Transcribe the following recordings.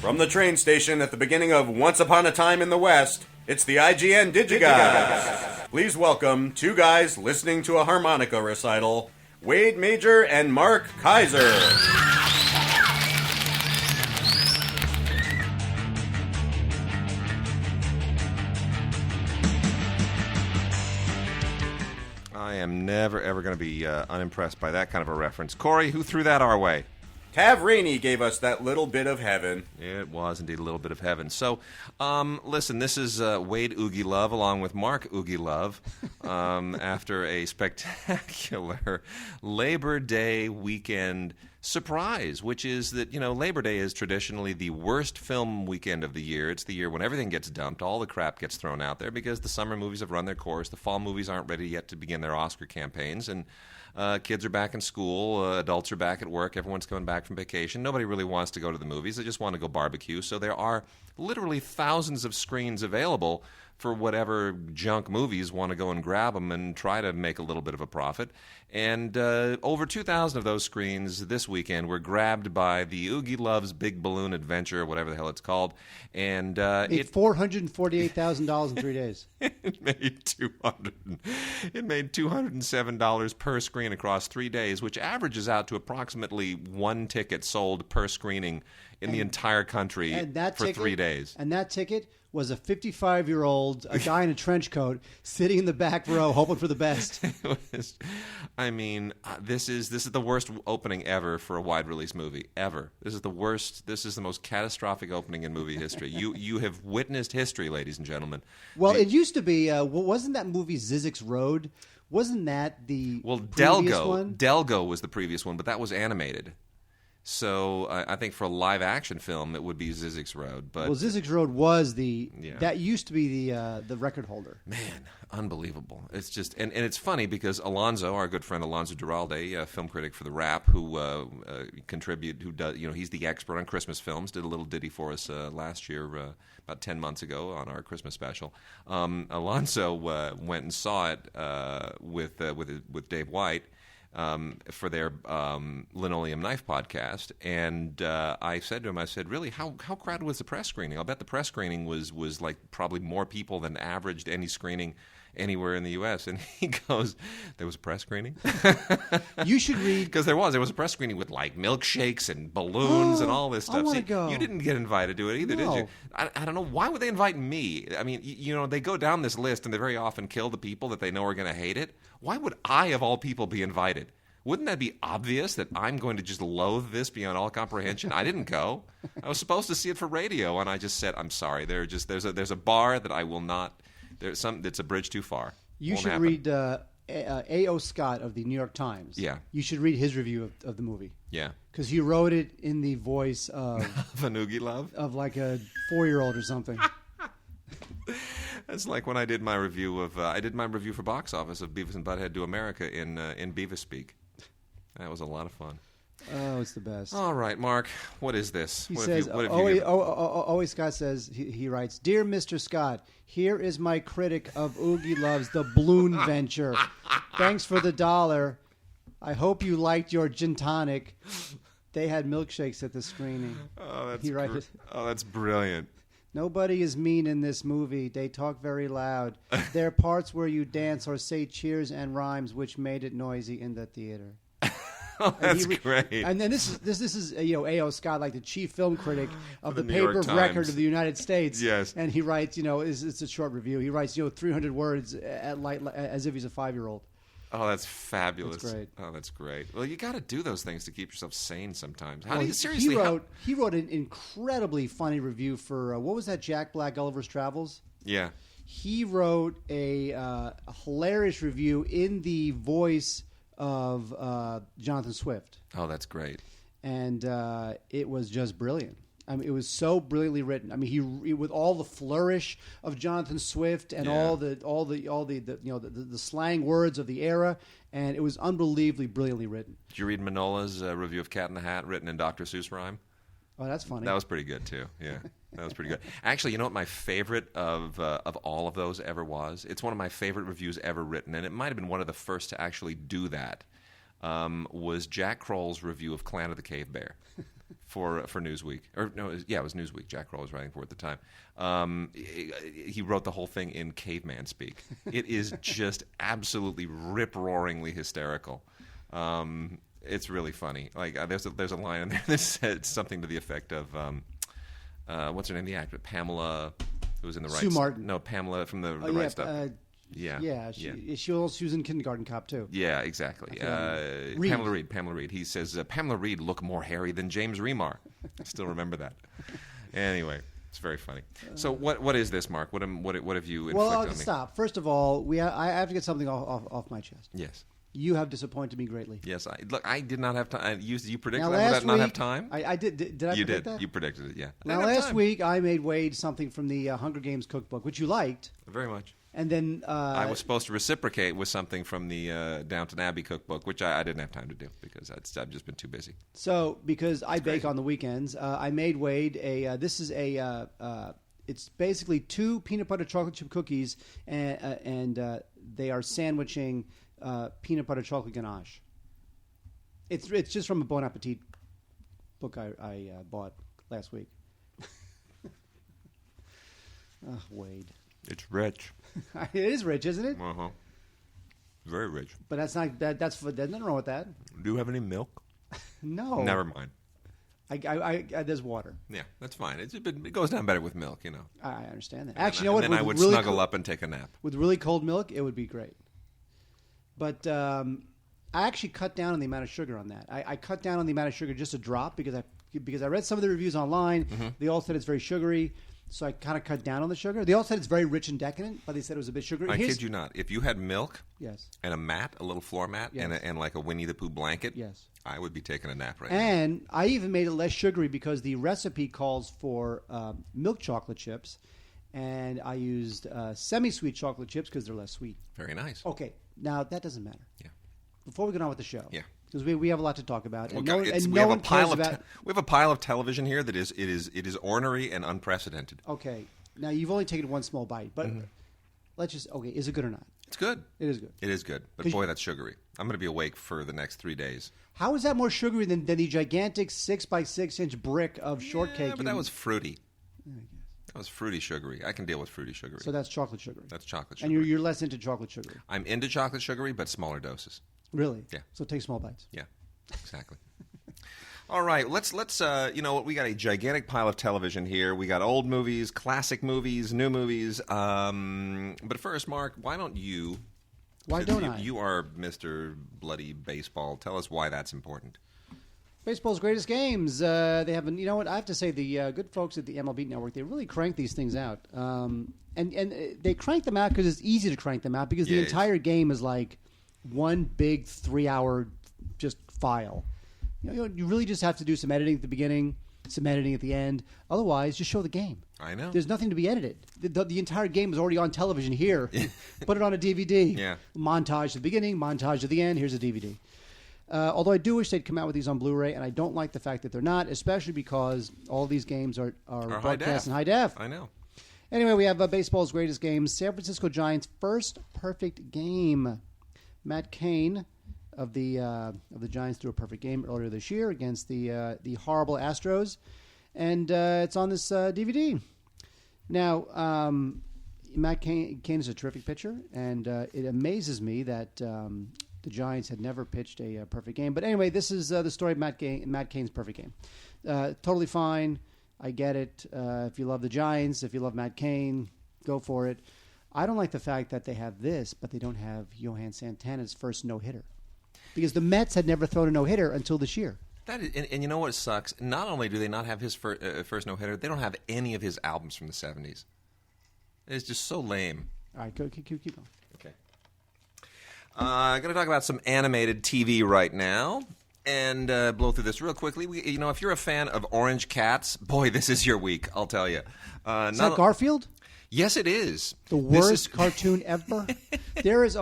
From the train station at the beginning of Once Upon a Time in the West, it's the IGN Digigods. Please welcome two guys listening to a harmonica recital, Wade Major and Mark Kaiser. I am never, ever going to be unimpressed by that kind of a reference. Corey, who threw that our way? Tav Rainey gave us that little bit of heaven. It was indeed a little bit of heaven. So, listen, this is Wade Oogie Love along with Mark Oogie Love after a spectacular Labor Day weekend surprise, which is that, you know, Labor Day is traditionally the worst film weekend of the year. It's the year when everything gets dumped, all the crap gets thrown out there because the summer movies have run their course, the fall movies aren't ready yet to begin their Oscar campaigns, and kids are back in school, adults are back at work, everyone's coming back from vacation. Nobody really wants to go to the movies, they just want to go barbecue. So there are literally thousands of screens available for whatever junk movies want to go and grab them and try to make a little bit of a profit. And over 2,000 of those screens this weekend were grabbed by the Oogie Love's Big Balloon Adventure, whatever the hell it's called. And it $448,000 in 3 days. It made $207 per screen across 3 days, which averages out to approximately one ticket sold per screening in the entire country for 3 days. And that ticket was a 55-year-old, a guy in a trench coat, sitting in the back row, hoping for the best. This is the worst opening ever for a wide release movie ever. This is the worst. This is the most catastrophic opening in movie history. You have witnessed history, ladies and gentlemen. Well, it used to be. Wasn't that movie Zizek's Road? Wasn't that the previous one? Delgo was the previous one, but that was animated. So I think for a live-action film, it would be Zizek's Road. But Zizek's Road was that used to be the record holder. Man, unbelievable! It's just and it's funny because Alonzo, our good friend Alonzo Duralde, a film critic for The Wrap, who he's the expert on Christmas films. Did a little ditty for us last year, about 10 months ago on our Christmas special. Alonzo went and saw it with Dave White. For their Linoleum Knife podcast, and I said to him, really, how crowded was the press screening? I'll bet the press screening was like probably more people than averaged any screening anywhere in the U.S. And he goes, there was a press screening? You should read. Because there was a press screening with like milkshakes and balloons and all this stuff. I want to go. You didn't get invited to it either, No. did you? I don't know. Why would they invite me? I mean, they go down this list and they very often kill the people that they know are going to hate it. Why would I, of all people, be invited? Wouldn't that be obvious that I'm going to just loathe this beyond all comprehension? I didn't go. I was supposed to see it for radio, and I just said, I'm sorry. There's a bar that I will not. It's a bridge too far. You should read A.O. Scott of the New York Times. Yeah. You should read his review of the movie. Yeah. Because he wrote it in the voice of Van Oogie Love? Of like a 4-year-old or something. That's like when I did my review for Box Office of Beavis and Butthead Do America in Beavis Speak. That was a lot of fun. Oh, it's the best. All right, Mark, what is this? He says, Owie Scott says, he writes, Dear Mr. Scott, here is my critic of Oogie Love's The Balloon Venture. Thanks for the $1. I hope you liked your gin tonic. They had milkshakes at the screening. Oh, that's brilliant. Nobody is mean in this movie. They talk very loud. There are parts where you dance or say cheers and rhymes, which made it noisy in the theater. Oh, that's great. And then this is A.O. Scott, like the chief film critic of the New York paper of Times. Record of the United States. Yes. And he writes, it's a short review. He writes 300 words as if he's a 5-year-old. Oh, that's fabulous. That's great. Oh, that's great. Well, you got to do those things to keep yourself sane sometimes. He wrote an incredibly funny review for what was that, Jack Black, Gulliver's Travels? Yeah. He wrote a hilarious review in the voice of Jonathan Swift. Oh, that's great. And it was just brilliant. I mean, it was so brilliantly written. I mean, he with all the flourish of Jonathan Swift and all the slang words of the era, and it was unbelievably brilliantly written. Did you read Manola's review of Cat in the Hat, written in Dr. Seuss rhyme? Oh, that's funny. That was pretty good too. Yeah, that was pretty good. Actually, you know what my favorite of all of those ever was? It's one of my favorite reviews ever written, and it might have been one of the first to actually do that. Was Jack Kroll's review of Clan of the Cave Bear. for Newsweek. Or no, it was Newsweek. Jack Kroll was writing for it at the time. He wrote the whole thing in caveman speak. It is just absolutely rip-roaringly hysterical. It's really funny. Like there's a line in there that said something to the effect of what's her name? The actor Pamela, who was in the right. Sue Martin. No, Pamela from the right stuff. Yeah. She was in Kindergarten Cop too. Yeah, exactly. Pamela Reed. He says Pamela Reed look more hairy than James Remar. I still remember that. Anyway, it's very funny. So what is this, Mark? What have you inflicted on me? Well, stop. First of all, I have to get something off my chest. Yes. You have disappointed me greatly. Yes, I did not have time. You predicted now, I would not week, have time. I did. Did I predict that? You predicted it. Yeah. Now last week I made Wade something from the Hunger Games cookbook, which you liked. Very much. And then I was supposed to reciprocate with something from the Downton Abbey cookbook, which I didn't have time to do because I've just been too busy. So because I bake on the weekends, I made Wade it's basically 2 peanut butter chocolate chip cookies, and they are sandwiching peanut butter chocolate ganache. It's just from a Bon Appetit book I bought last week. Wade. It's rich. It is rich, isn't it? Uh-huh. Very rich. But that's not there's nothing wrong with that. Do you have any milk? No. Never mind. There's water. Yeah, that's fine. It goes down better with milk, I understand that. And Actually, you know what? then I would really snuggle up and take a nap. With really cold milk, it would be great. But I actually cut down on the amount of sugar on that. I cut down on the amount of sugar just a drop because I read some of the reviews online. Mm-hmm. They all said it's very sugary, so I kind of cut down on the sugar. They all said it's very rich and decadent, but they said it was a bit sugary. I kid you not. If you had milk, yes, and a mat, a little floor mat, yes, and like a Winnie the Pooh blanket, yes, I would be taking a nap right now. And I even made it less sugary because the recipe calls for milk chocolate chips, and I used semi-sweet chocolate chips because they're less sweet. Very nice. Okay, now that doesn't matter. Yeah. Before we get on with the show, yeah, because we have a lot to talk about, and we have a pile of television here that is ornery and unprecedented. Okay, now you've only taken one small bite, but let's just is it good or not? It's good. It is good. It is good, but boy, that's sugary. I'm going to be awake for the next 3 days. How is that more sugary than the gigantic 6x6-inch brick of shortcake? Yeah, but that was fruity. That was fruity sugary. I can deal with fruity sugary. So that's chocolate sugary. That's chocolate sugary. And you're less into chocolate sugary. I'm into chocolate sugary, but smaller doses. Really? Yeah. So take small bites. Yeah, exactly. All right, let's you know what? We got a gigantic pile of television here. We got old movies, classic movies, new movies. But first, Mark, why don't you? Why don't I? You are Mr. Bloody Baseball. Tell us why that's important. Baseball's greatest games. They have, you know what? I have to say, the good folks at the MLB Network, they really crank these things out. And they crank them out because it's easy to crank them out because the entire game is like one big 3-hour just file. You really just have to do some editing at the beginning, some editing at the end. Otherwise, just show the game. I know. There's nothing to be edited. The entire game is already on television here. Put it on a DVD. Yeah. Montage at the beginning, montage at the end. Here's a DVD. Although I do wish they'd come out with these on Blu-ray, and I don't like the fact that they're not, especially because all these games are broadcast in high def. I know. Anyway, we have baseball's greatest games. San Francisco Giants' first perfect game. Matt Cain of the Giants threw a perfect game earlier this year against the horrible Astros, and it's on this DVD. Now, Matt Cain is a terrific pitcher, and it amazes me that the Giants had never pitched a perfect game. But anyway, this is the story of Matt Cain's perfect game. Totally fine. I get it. If you love the Giants, if you love Matt Cain, go for it. I don't like the fact that they have this, but they don't have Johan Santana's first no-hitter. Because the Mets had never thrown a no-hitter until this year. That is, and you know what sucks? Not only do they not have his first no-hitter, they don't have any of his albums from the 70s. It's just so lame. All right, keep going. Okay. I'm going to talk about some animated TV right now and blow through this real quickly. If you're a fan of Orange Cats, boy, this is your week, I'll tell you. Is that Garfield? Yes, it is. The worst cartoon ever. There is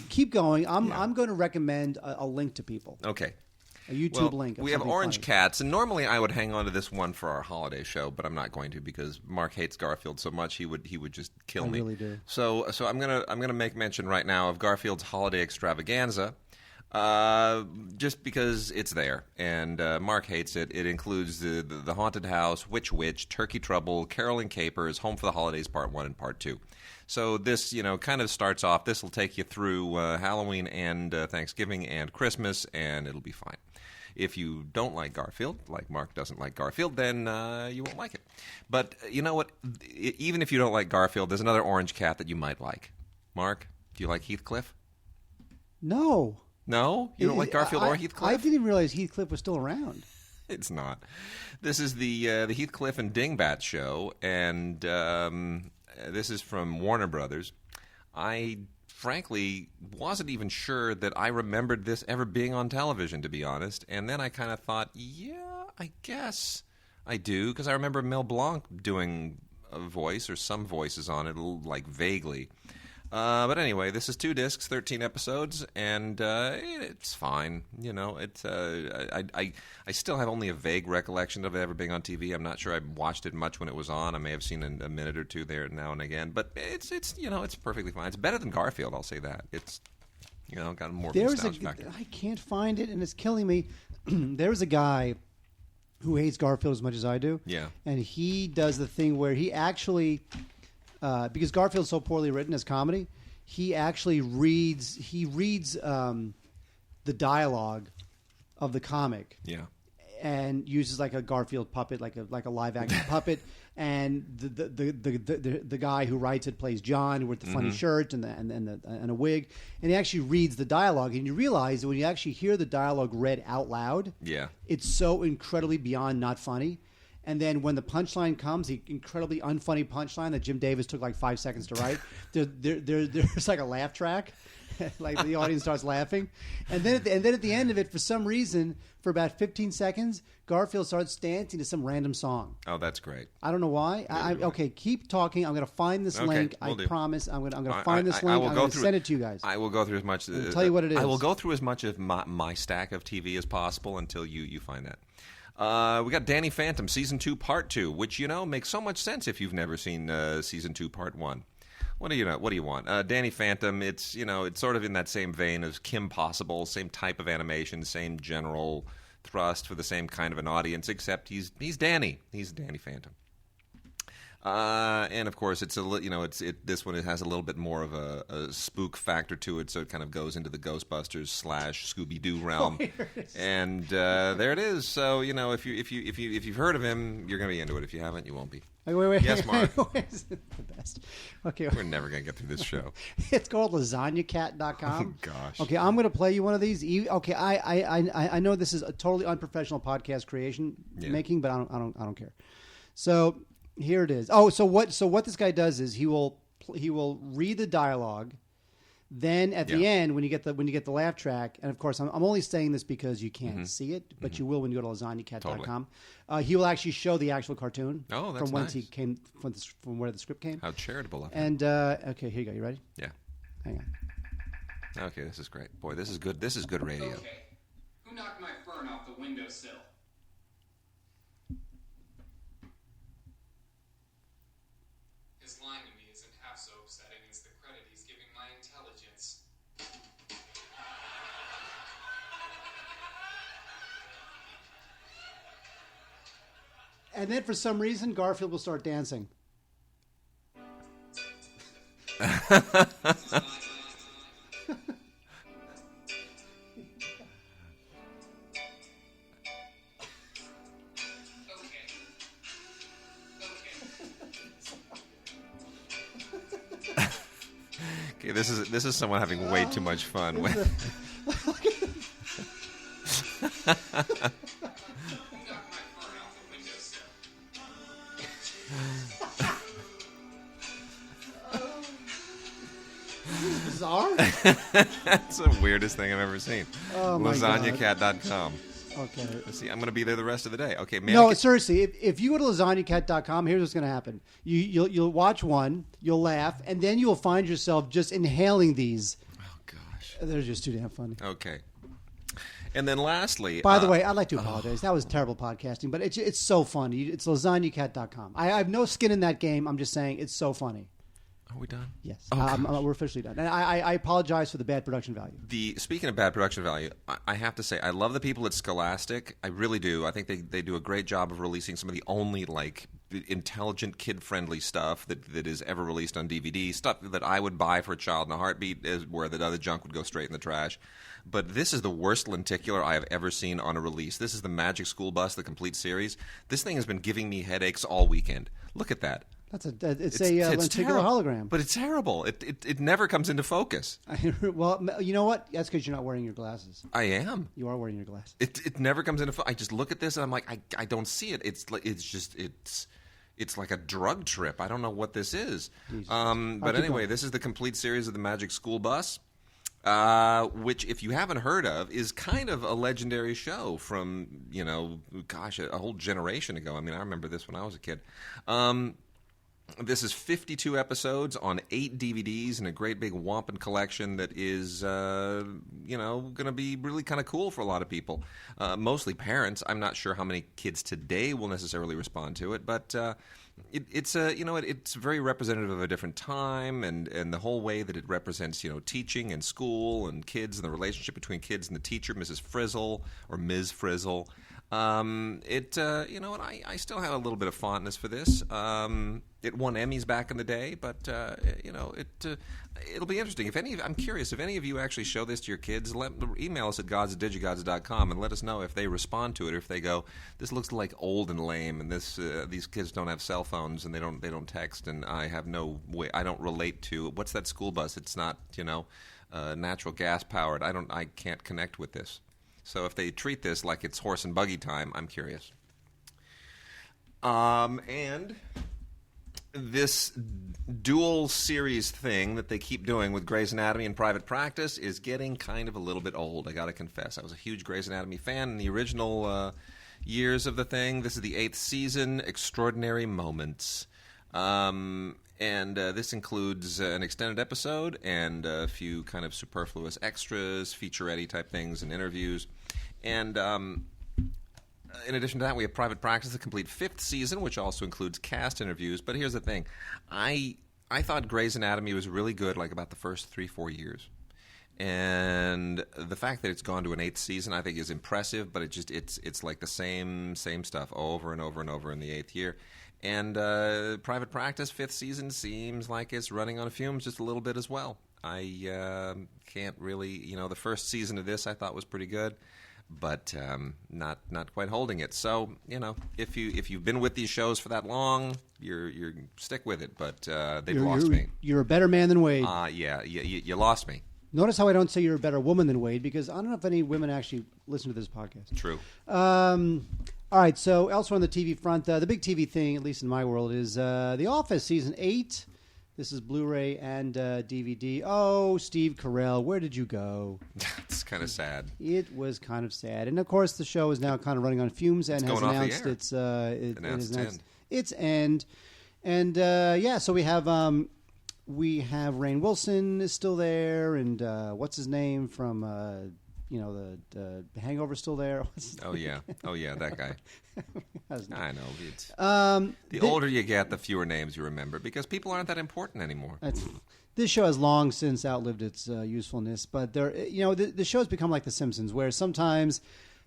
keep going. I'm going to recommend a link to people. Okay. A YouTube link. We have Orange Cats, and normally I would hang on to this one for our holiday show, but I'm not going to because Mark hates Garfield so much he would just kill me. I really do. So I'm gonna make mention right now of Garfield's Holiday Extravaganza. Just because it's there, and Mark hates it. It includes the Haunted House, Witch, Turkey Trouble, Caroling Capers, Home for the Holidays Part 1 and Part 2. So this, kind of starts off. This will take you through Halloween and Thanksgiving and Christmas, and it'll be fine. If you don't like Garfield, like Mark doesn't like Garfield, then you won't like it. But you know what? Even if you don't like Garfield, there's another orange cat that you might like. Mark, do you like Heathcliff? No. No? You don't like Garfield or Heathcliff? I didn't realize Heathcliff was still around. It's not. This is the Heathcliff and Dingbat show, and this is from Warner Brothers. I frankly wasn't even sure that I remembered this ever being on television, to be honest. And then I kind of thought, yeah, I guess I do, because I remember Mel Blanc doing a voice or some voices on it, like vaguely. But anyway, this is 2 discs, 13 episodes, and it's fine. I still have only a vague recollection of it ever being on TV. I'm not sure I watched it much when it was on. I may have seen a minute or two there now and again, but it's perfectly fine. It's better than Garfield, I'll say that. It's got more nostalgia factor. I can't find it, and it's killing me. There's a guy who hates Garfield as much as I do. Yeah, and he does the thing where he actually. Because Garfield's so poorly written as comedy, he actually reads the dialogue of the comic. Yeah. And uses like a Garfield puppet, like a live action puppet, and the guy who writes it plays John with the funny shirt and a wig, and he actually reads the dialogue, and you realize that when you actually hear the dialogue read out loud, it's so incredibly beyond not funny. And then when the punchline comes, the incredibly unfunny punchline that Jim Davis took like 5 seconds to write, there's like a laugh track, like the audience starts laughing, and then at the end of it, for some reason, for about 15 seconds, Garfield starts dancing to some random song. Oh, that's great. I don't know why. Okay, keep talking. I'm going to find this link. I promise. I'm going to find this link. I'm going to send it to you guys. I will go through as much. I'll tell you what it is. I will go through as much of my stack of TV as possible until you find that. We got Danny Phantom, Season 2, Part 2, which, makes so much sense if you've never seen Season 2, Part 1. What do you want? Danny Phantom, it's sort of in that same vein as Kim Possible, same type of animation, same general thrust for the same kind of an audience, except he's Danny. He's Danny Phantom. And of course, this one has a little bit more of a spook factor to it, so it kind of goes into the Ghostbusters / Scooby-Doo realm. And there it is. So if you've heard of him, you're going to be into it. If you haven't, you won't be. Wait. Yes, Mark. The best. Okay. We're never going to get through this show. It's called lasagnacat.com. Oh, gosh. Okay, I'm going to play you one of these. Okay, I know this is a totally unprofessional podcast creation making, but I don't care. So here it is. Oh, so what this guy does is he will read the dialogue. Then at the end, when you get the laugh track, and of course I'm only saying this because you can't see it, but you will when you go to lasagnacat.com. Totally. He will actually show the actual cartoon from whence he came, from where the script came. How charitable of him. And okay, here you go. You ready? Yeah. Hang on. Okay, this is great. Boy, this is good. This is good radio. Okay. Who knocked my fern off the windowsill? His line to me isn't half so upsetting as the credit he's giving my intelligence. And then for some reason, Garfield will start dancing. Okay, this is someone having way too much fun with. Bizarre? That's the weirdest thing I've ever seen. Oh my LasagnaCat.com. Okay. Let's see, I'm going to be there the rest of the day. Okay, no, seriously, if you go to lasagnacat.com, here's what's going to happen. You'll watch one, you'll laugh, and then you'll find yourself just inhaling these. Oh, gosh. They're just too damn funny. Okay. And then lastly... By the way, I'd like to apologize. That was terrible podcasting, but it's so funny. It's lasagnacat.com. I have no skin in that game. I'm just saying it's so funny. Are we done? Yes, Oh, we're officially done. And I apologize for the bad production value. Speaking of bad production value, I have to say I love the people at Scholastic. I really do. I think they do a great job of releasing some of the only like intelligent, kid-friendly stuff that is ever released on DVD. Stuff that I would buy for a child in a heartbeat, where the other junk would go straight in the trash. But this is the worst lenticular I have ever seen on a release. This is the Magic School Bus, the complete series. This thing has been giving me headaches all weekend. Look at that. It's a lenticular hologram. But it's terrible. It never comes into focus. Well, you know what? That's because you're not wearing your glasses. I am. You are wearing your glasses. It never comes into focus. I just look at this and I'm like, I don't see it. It's like a drug trip. I don't know what this is. But anyway, this is the complete series of the Magic School Bus. Which, if you haven't heard of, is kind of a legendary show from, a whole generation ago. I mean, I remember this when I was a kid. This is 52 episodes on 8 DVDs in a great big wampum collection that is, going to be really kind of cool for a lot of people. Mostly parents. I'm not sure how many kids today will necessarily respond to it, but it's very representative of a different time, and the whole way that it represents, teaching and school and kids and the relationship between kids and the teacher, Mrs. Frizzle or Ms. Frizzle. I still have a little bit of fondness for this. It won Emmys back in the day, but it'll be interesting. I'm curious if any of you actually show this to your kids. Email us at gods@digigods.com and let us know if they respond to it, or if they go, "This looks like old and lame, and these kids don't have cell phones and they don't text, and I have no way. I don't relate to what's that school bus? It's not natural gas powered. I can't connect with this." So if they treat this like it's horse and buggy time, I'm curious. And this dual series thing that they keep doing with Grey's Anatomy and Private Practice is getting kind of a little bit old, I got to confess. I was a huge Grey's Anatomy fan in the original years of the thing. This is the 8th season, Extraordinary Moments. And this includes an extended episode and a few kind of superfluous extras, featurette type things, and interviews. And in addition to that, we have Private Practice, the complete 5th season, which also includes cast interviews. But here's the thing. I thought Grey's Anatomy was really good like about the first 3-4 years. And the fact that it's gone to an 8th season, I think, is impressive. But it's like the same stuff over and over and over in the 8th year. And Private Practice, 5th season, seems like it's running on fumes just a little bit as well. I can't really, the first season of this I thought was pretty good, but not quite holding it. So, if you've been with these shows for that long, you're stick with it. But they've lost me. You're a better man than Wade. Yeah, you lost me. Notice how I don't say you're a better woman than Wade, because I don't know if any women actually listen to this podcast. True. All right, so elsewhere on the TV front, the big TV thing, at least in my world, is The Office Season 8. This is Blu-ray and DVD. Oh, Steve Carell, where did you go? It's kind of sad. It was kind of sad. And, of course, the show is now kind of running on fumes and has announced its end. And, so we have Rainn Wilson is still there, and what's his name from... the Hangover still there. Oh yeah, that guy. I know. The older older you get, the fewer names you remember, because people aren't that important anymore. This show has long since outlived its usefulness, but the show's become like The Simpsons, where sometimes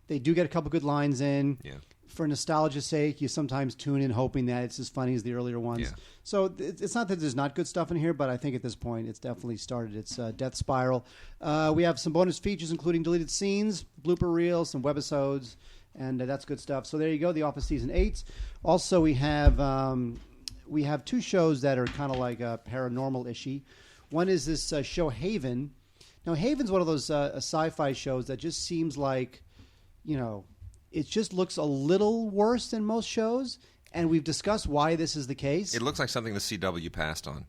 they do get a couple good lines in. Yeah. For nostalgia's sake, you sometimes tune in hoping that it's as funny as the earlier ones. Yeah. So it's not that there's not good stuff in here, but I think at this point it's definitely started its death spiral. We have some bonus features, including deleted scenes, blooper reels, some webisodes, and that's good stuff. So there you go, The Office Season 8. Also, we have 2 shows that are kind of like paranormal-ishy. One is this show Haven. Now, Haven's one of those sci-fi shows that just seems like, it just looks a little worse than most shows, and we've discussed why this is the case. It looks like something the CW passed on.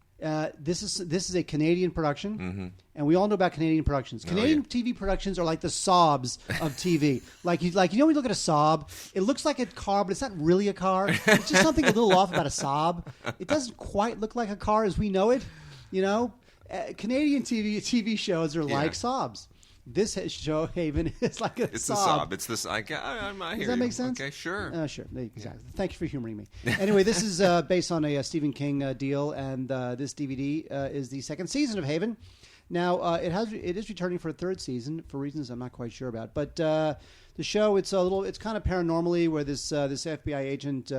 This is a Canadian production, and we all know about Canadian productions. Canadian TV productions are like the Saabs of TV. like when you look at a Saab, it looks like a car, but it's not really a car. It's just something a little off about a Saab. It doesn't quite look like a car as we know it. Canadian TV shows are like Saabs. This show, Haven, is like a It's sob. the sob. It's this. I hear Does that make sense? Okay, sure. Sure. Exactly. Thank you for humoring me. Anyway, this is based on a Stephen King deal, and this DVD is the second season of Haven. Now, it is returning for a third season for reasons I'm not quite sure about. But the show, it's kind of paranormally, where this FBI agent,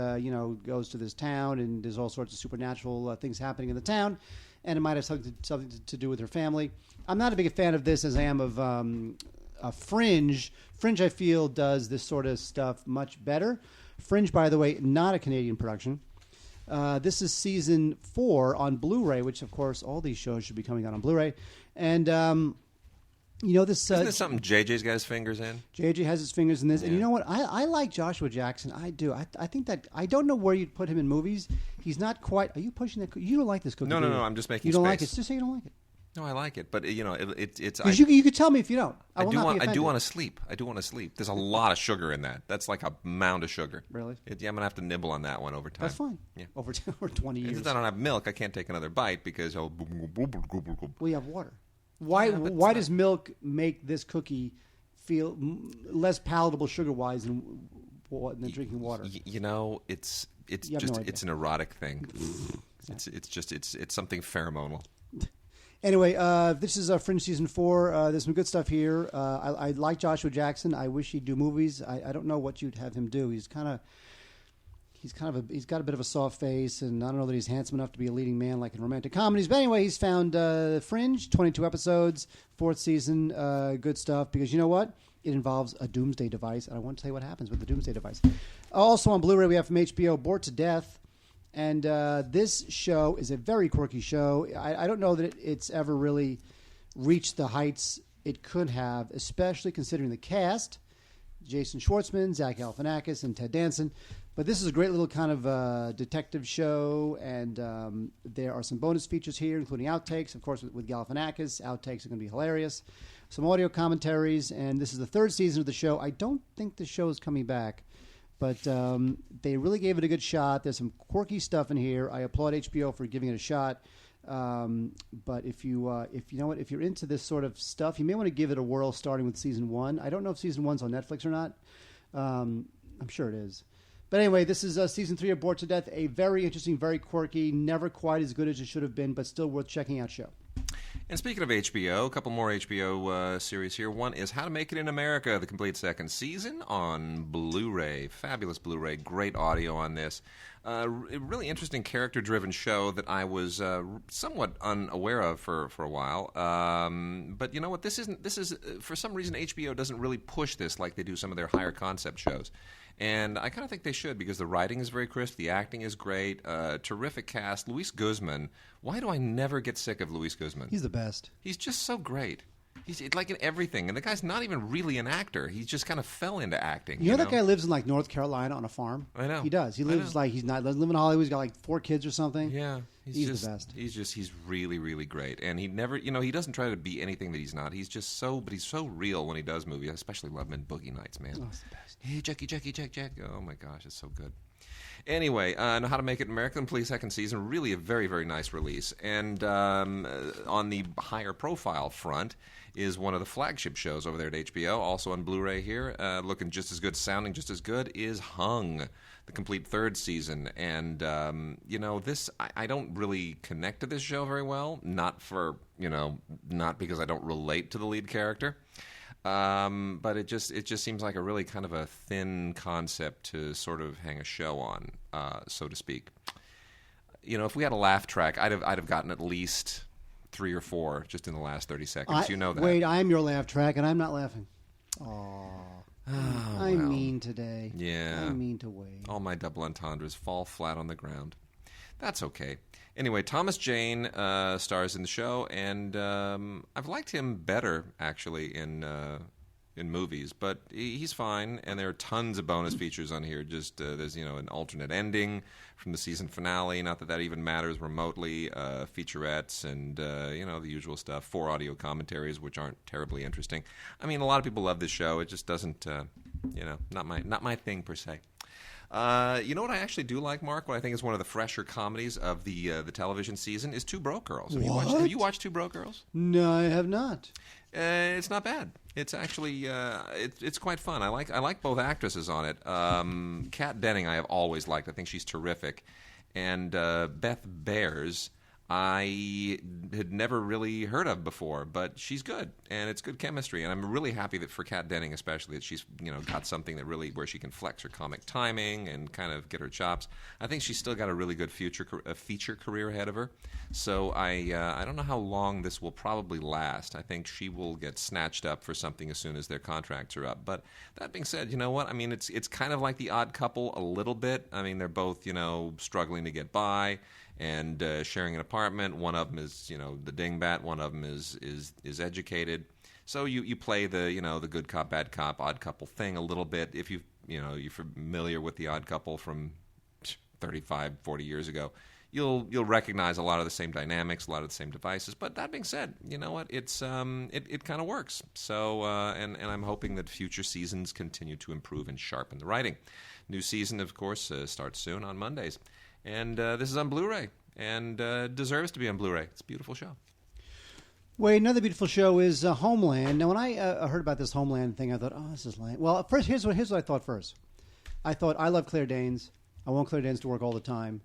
goes to this town, and there's all sorts of supernatural things happening in the town, and it might have something to do with her family. I'm not a big fan of this as I am of Fringe. Fringe, I feel, does this sort of stuff much better. Fringe, by the way, not a Canadian production. This is season 4 on Blu-ray, which, of course, all these shows should be coming out on Blu-ray. And, this... Isn't this something JJ's got his fingers in? JJ has his fingers in this. Yeah. And you know what? I like Joshua Jackson. I do. I think that... I don't know where you'd put him in movies. He's not quite... Are you pushing that... You don't like this cookie, No, do you? I'm just making You don't space. like it. Just say you don't like it. No, I like it, but it's. Because you could tell me if you don't. I will not be I offended. do want to sleep. I do want to sleep. There's a lot of sugar in that. That's like a mound of sugar. Really? I'm gonna have to nibble on that one over time. That's fine. Yeah. Over 20 years. Since I don't have milk, I can't take another bite because Well, you have water. Why does milk make this cookie feel less palatable sugar-wise than drinking water? It's You have just no idea. it's an erotic thing. It's something pheromonal. Anyway, this is Fringe season 4. There's some good stuff here. I like Joshua Jackson. I wish he'd do movies. I don't know what you'd have him do. He's got a bit of a soft face, and I don't know that he's handsome enough to be a leading man like in romantic comedies. But anyway, he's found Fringe, 22 episodes, 4th season, good stuff. Because you know what? It involves a doomsday device, and I want to tell you what happens with the doomsday device. Also on Blu-ray, we have from HBO, Bored to Death. And this show is a very quirky show. I don't know that it's ever really reached the heights it could have, especially considering the cast. Jason Schwartzman, Zach Galifianakis, and Ted Danson. But this is a great little kind of detective show, and there are some bonus features here, including outtakes. Of course, with Galifianakis, outtakes are going to be hilarious. Some audio commentaries, and this is the 3rd season of the show. I don't think the show is coming back. But they really gave it a good shot. There's some quirky stuff in here. I applaud HBO for giving it a shot. But if you're into this sort of stuff, you may want to give it a whirl starting with season 1. I don't know if season 1's on Netflix or not. I'm sure it is. But anyway, this is season 3 of Bored to Death. A very interesting, very quirky, never quite as good as it should have been, but still worth checking out show. And speaking of HBO, a couple more HBO series here. One is How to Make It in America, the complete 2nd season on Blu-ray. Fabulous Blu-ray, great audio on this. A really interesting character-driven show that I was somewhat unaware of for a while. But you know what? This is for some reason HBO doesn't really push this like they do some of their higher concept shows. And I kind of think they should because the writing is very crisp, the acting is great, terrific cast. Luis Guzman. Why do I never get sick of Luis Guzman? He's the best. He's just so great. He's like in everything, and the guy's not even really an actor. He just kind of fell into acting. You know that guy lives in like North Carolina on a farm? I know. He does. He lives like he doesn't live in Hollywood. He's got like 4 kids or something. Yeah, he's the best. He's really, really great, and he never, he doesn't try to be anything that he's not. He's just but he's so real when he does movies. I especially love him in Boogie Nights, man. Oh, it's the best. Hey, Jack. Oh my gosh, it's so good. Anyway, How to Make It in America, complete 2nd season. Really a very, very nice release. And on the higher profile front is one of the flagship shows over there at HBO, also on Blu-ray here, looking just as good, sounding just as good, is Hung, the complete 3rd season. And, this, I don't really connect to this show very well, not because I don't relate to the lead character. But it just seems like a really kind of a thin concept to sort of hang a show on, so to speak. If we had a laugh track, I'd have gotten at least 3 or 4 just in the last 30 seconds. You know that. Wait, I'm your laugh track, and I'm not laughing. I'm mean today. Yeah. I'm mean to Wade. All my double entendres fall flat on the ground. That's okay. Anyway, Thomas Jane stars in the show, and I've liked him better, actually, in movies. But he's fine, and there are tons of bonus features on here. Just there's an alternate ending from the season finale. Not that even matters remotely. Featurettes and the usual stuff. 4 audio commentaries, which aren't terribly interesting. I mean, a lot of people love this show. It just doesn't, not my thing per se. You know what I actually do like, Mark? What I think is one of the fresher comedies of the television season is Two Broke Girls. Have you watched Two Broke Girls? No, I have not. It's not bad. It's actually it's quite fun. I like both actresses on it. Kat Denning I have always liked. I think she's terrific. And Beth Bears I had never really heard of before, but she's good, and it's good chemistry. And I'm really happy that for Kat Denning especially that she's got something that really where she can flex her comic timing and kind of get her chops. I think she's still got a really good feature career ahead of her. So I don't know how long this will probably last. I think she will get snatched up for something as soon as their contracts are up. But that being said, you know what? I mean, it's kind of like The Odd Couple a little bit. I mean, they're both struggling to get by and sharing an apartment. One of them is the dingbat. One of them is educated. So you play the good cop bad cop odd couple thing a little bit. If you're familiar with The Odd Couple from 35, 40 years ago, you'll recognize a lot of the same dynamics, a lot of the same devices. But that being said, you know what? It's it kind of works. So and I'm hoping that future seasons continue to improve and sharpen the writing. New season, of course, starts soon on Mondays. And this is on Blu-ray, and deserves to be on Blu-ray. It's a beautiful show. Wait, another beautiful show is Homeland. Now, when I heard about this Homeland thing, I thought, oh, this is lame. Well, first, here's what I thought first. I thought, I love Claire Danes. I want Claire Danes to work all the time.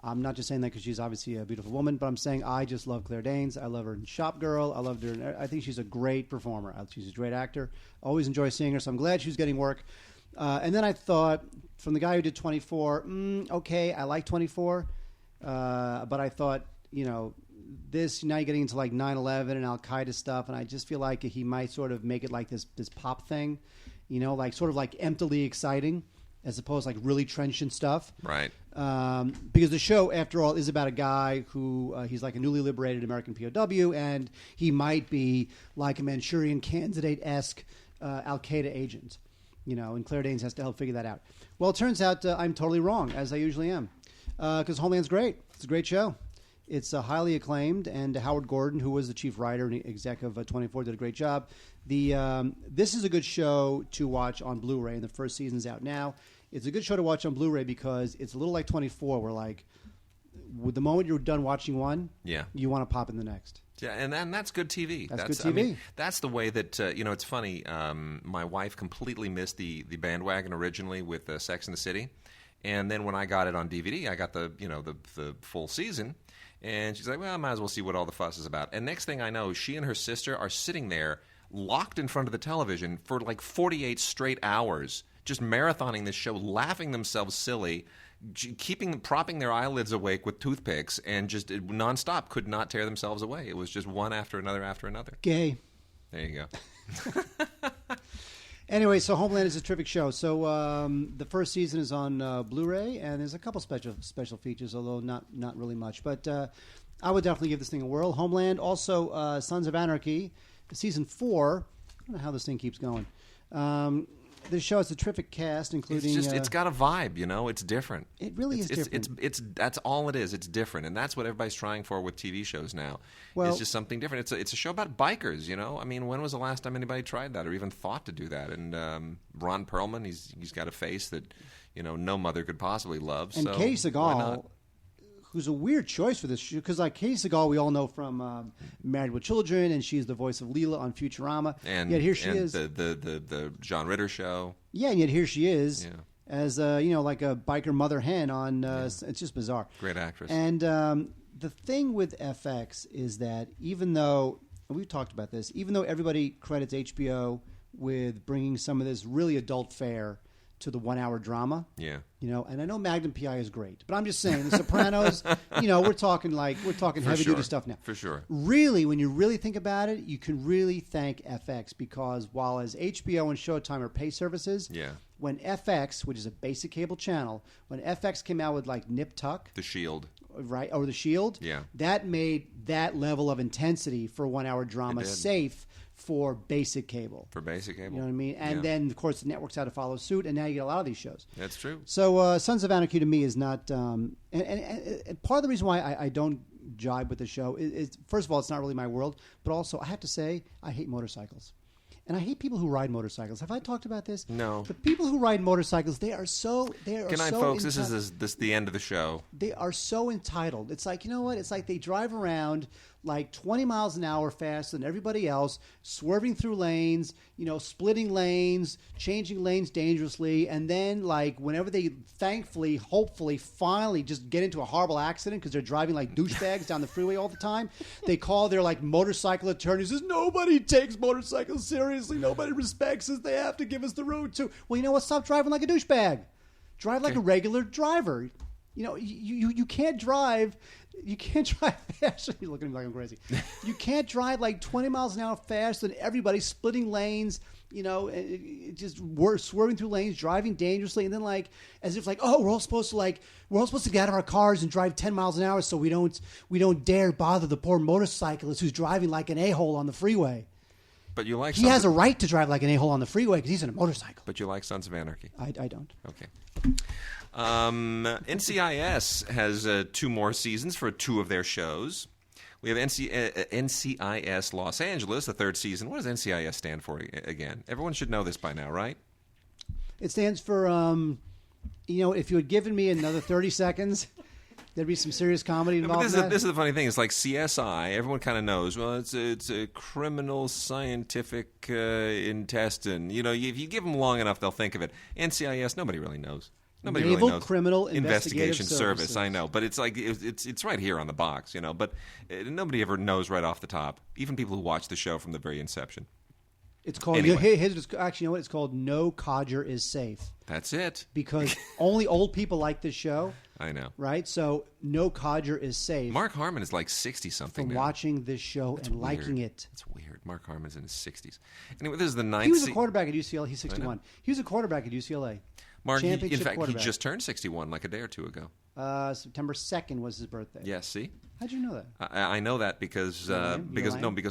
I'm not just saying that because she's obviously a beautiful woman, but I'm saying I just love Claire Danes. I love her in Shop Girl. I loved her. I think she's a great performer. She's a great actor. Always enjoy seeing her, so I'm glad she's getting work. And then I thought, from the guy who did 24, okay, I like 24, but I thought, this, now you're getting into like 9/11 and Al-Qaeda stuff, and I just feel like he might sort of make it like this pop thing, like sort of like emptily exciting, as opposed to like really trenchant stuff. Right. Because the show, after all, is about a guy who, he's like a newly liberated American POW, and he might be like a Manchurian Candidate-esque Al-Qaeda agent. And Claire Danes has to help figure that out. Well, it turns out I'm totally wrong, as I usually am, because Homeland's great. It's a great show. It's highly acclaimed, and Howard Gordon, who was the chief writer and exec of 24, did a great job. This is a good show to watch on Blu-ray, and the first season's out now. It's a good show to watch on Blu-ray because it's a little like 24, where like, with the moment you're done watching one, you want to pop in the next. Yeah, and that's good TV. That's good TV. I mean, that's the way that it's funny. My wife completely missed the bandwagon originally with Sex and the City, and then when I got it on DVD, I got the full season, and she's like, "Well, I might as well see what all the fuss is about." And next thing I know, she and her sister are sitting there locked in front of the television for like 48 straight hours, just marathoning this show, laughing themselves silly, propping their eyelids awake with toothpicks, and just nonstop could not tear themselves away. It was just one after another after another. Gay. There you go. Anyway, so Homeland is a terrific show. So the first season is on Blu-ray, and there's a couple special features, although not really much. But I would definitely give this thing a whirl. Homeland, also Sons of Anarchy, season 4. I don't know how this thing keeps going. This show has a terrific cast, including... It's got a vibe, It's different. It really is different. It's that's all it is. It's different, and that's what everybody's trying for with TV shows now. Well, it's just something different. It's a show about bikers, I mean, when was the last time anybody tried that or even thought to do that? And Ron Perlman, he's got a face that no mother could possibly love. And so Katie Sagal, who's a weird choice for this show, because like Katie Sagal, we all know from Married with Children, and she's the voice of Leela on Futurama. And yet here she is, the John Ritter show. Yeah, and yet here she is as like a biker mother hen on. It's just bizarre. Great actress. And the thing with FX is that even though, and we've talked about this, even though everybody credits HBO with bringing some of this really adult fare to the 1 hour drama. Yeah. And I know Magnum PI is great, but I'm just saying The Sopranos, we're talking heavy duty stuff now. For sure. Really, when you really think about it, you can really thank FX, because while as HBO and Showtime are pay services, when FX, which is a basic cable channel, when FX came out with like Nip Tuck, The Shield. Right, or The Shield, that made that level of intensity for 1 hour drama safe for basic cable. For basic cable. You know what I mean? And then, of course, the networks had to follow suit, and now you get a lot of these shows. That's true. So Sons of Anarchy to me is not... and part of the reason why I don't jibe with the show is, first of all, it's not really my world, but also, I have to say, I hate motorcycles. And I hate people who ride motorcycles. Have I talked about this? No. The people who ride motorcycles, they are so Good night, folks. This is the end of the show. They are so entitled. It's like, you know what? It's like they drive around like 20 miles an hour faster than everybody else, swerving through lanes, splitting lanes, changing lanes dangerously, and then like whenever they thankfully, hopefully, finally just get into a horrible accident because they're driving like douchebags down the freeway all the time, they call their like motorcycle attorney, says nobody takes motorcycles seriously, nobody respects us, they have to give us the road too. Well, you know what? Stop driving like a douchebag. Drive like a regular driver. You can't drive. You can't drive faster. You're looking at me like I'm crazy. You can't drive like 20 miles an hour faster than everybody, splitting lanes, just swerving through lanes, driving dangerously, and then like as if like, oh, we're all supposed to get out of our cars and drive 10 miles an hour so we don't dare bother the poor motorcyclist who's driving like an a-hole on the freeway. But you like he has a right to drive like an a-hole on the freeway because he's in a motorcycle. But you like Sons of Anarchy. I don't. Okay. NCIS has 2 more seasons for 2 of their shows. We have NCIS Los Angeles, the 3rd season. What does NCIS stand for again? Everyone should know this by now, right? It stands for, if you had given me another 30 seconds, there'd be some serious comedy involved. But this is the funny thing. It's like CSI. Everyone kind of knows. Well, it's a criminal scientific intestine. If you give them long enough, they'll think of it. NCIS, nobody really knows. Nobody Naval really knows. Criminal Investigation Services. Service. I know, but it's like it's right here on the box, But nobody ever knows right off the top. Even people who watch the show from the very inception. It's called. Anyway. Actually, you know what? It's called No Codger is Safe. That's it. Because only old people like this show. I know. Right? So No Codger is safe. Mark Harmon is like 60-something from now. watching this show and weird. liking it. It's weird. Mark Harmon's in his 60s. Anyway, this is the 9th. He was a quarterback at UCLA. He's 61. He was a quarterback at UCLA. Mark, in fact, he just turned 61 like a day or 2 ago. September 2nd was his birthday. Yes, see? How'd you know that? I know that because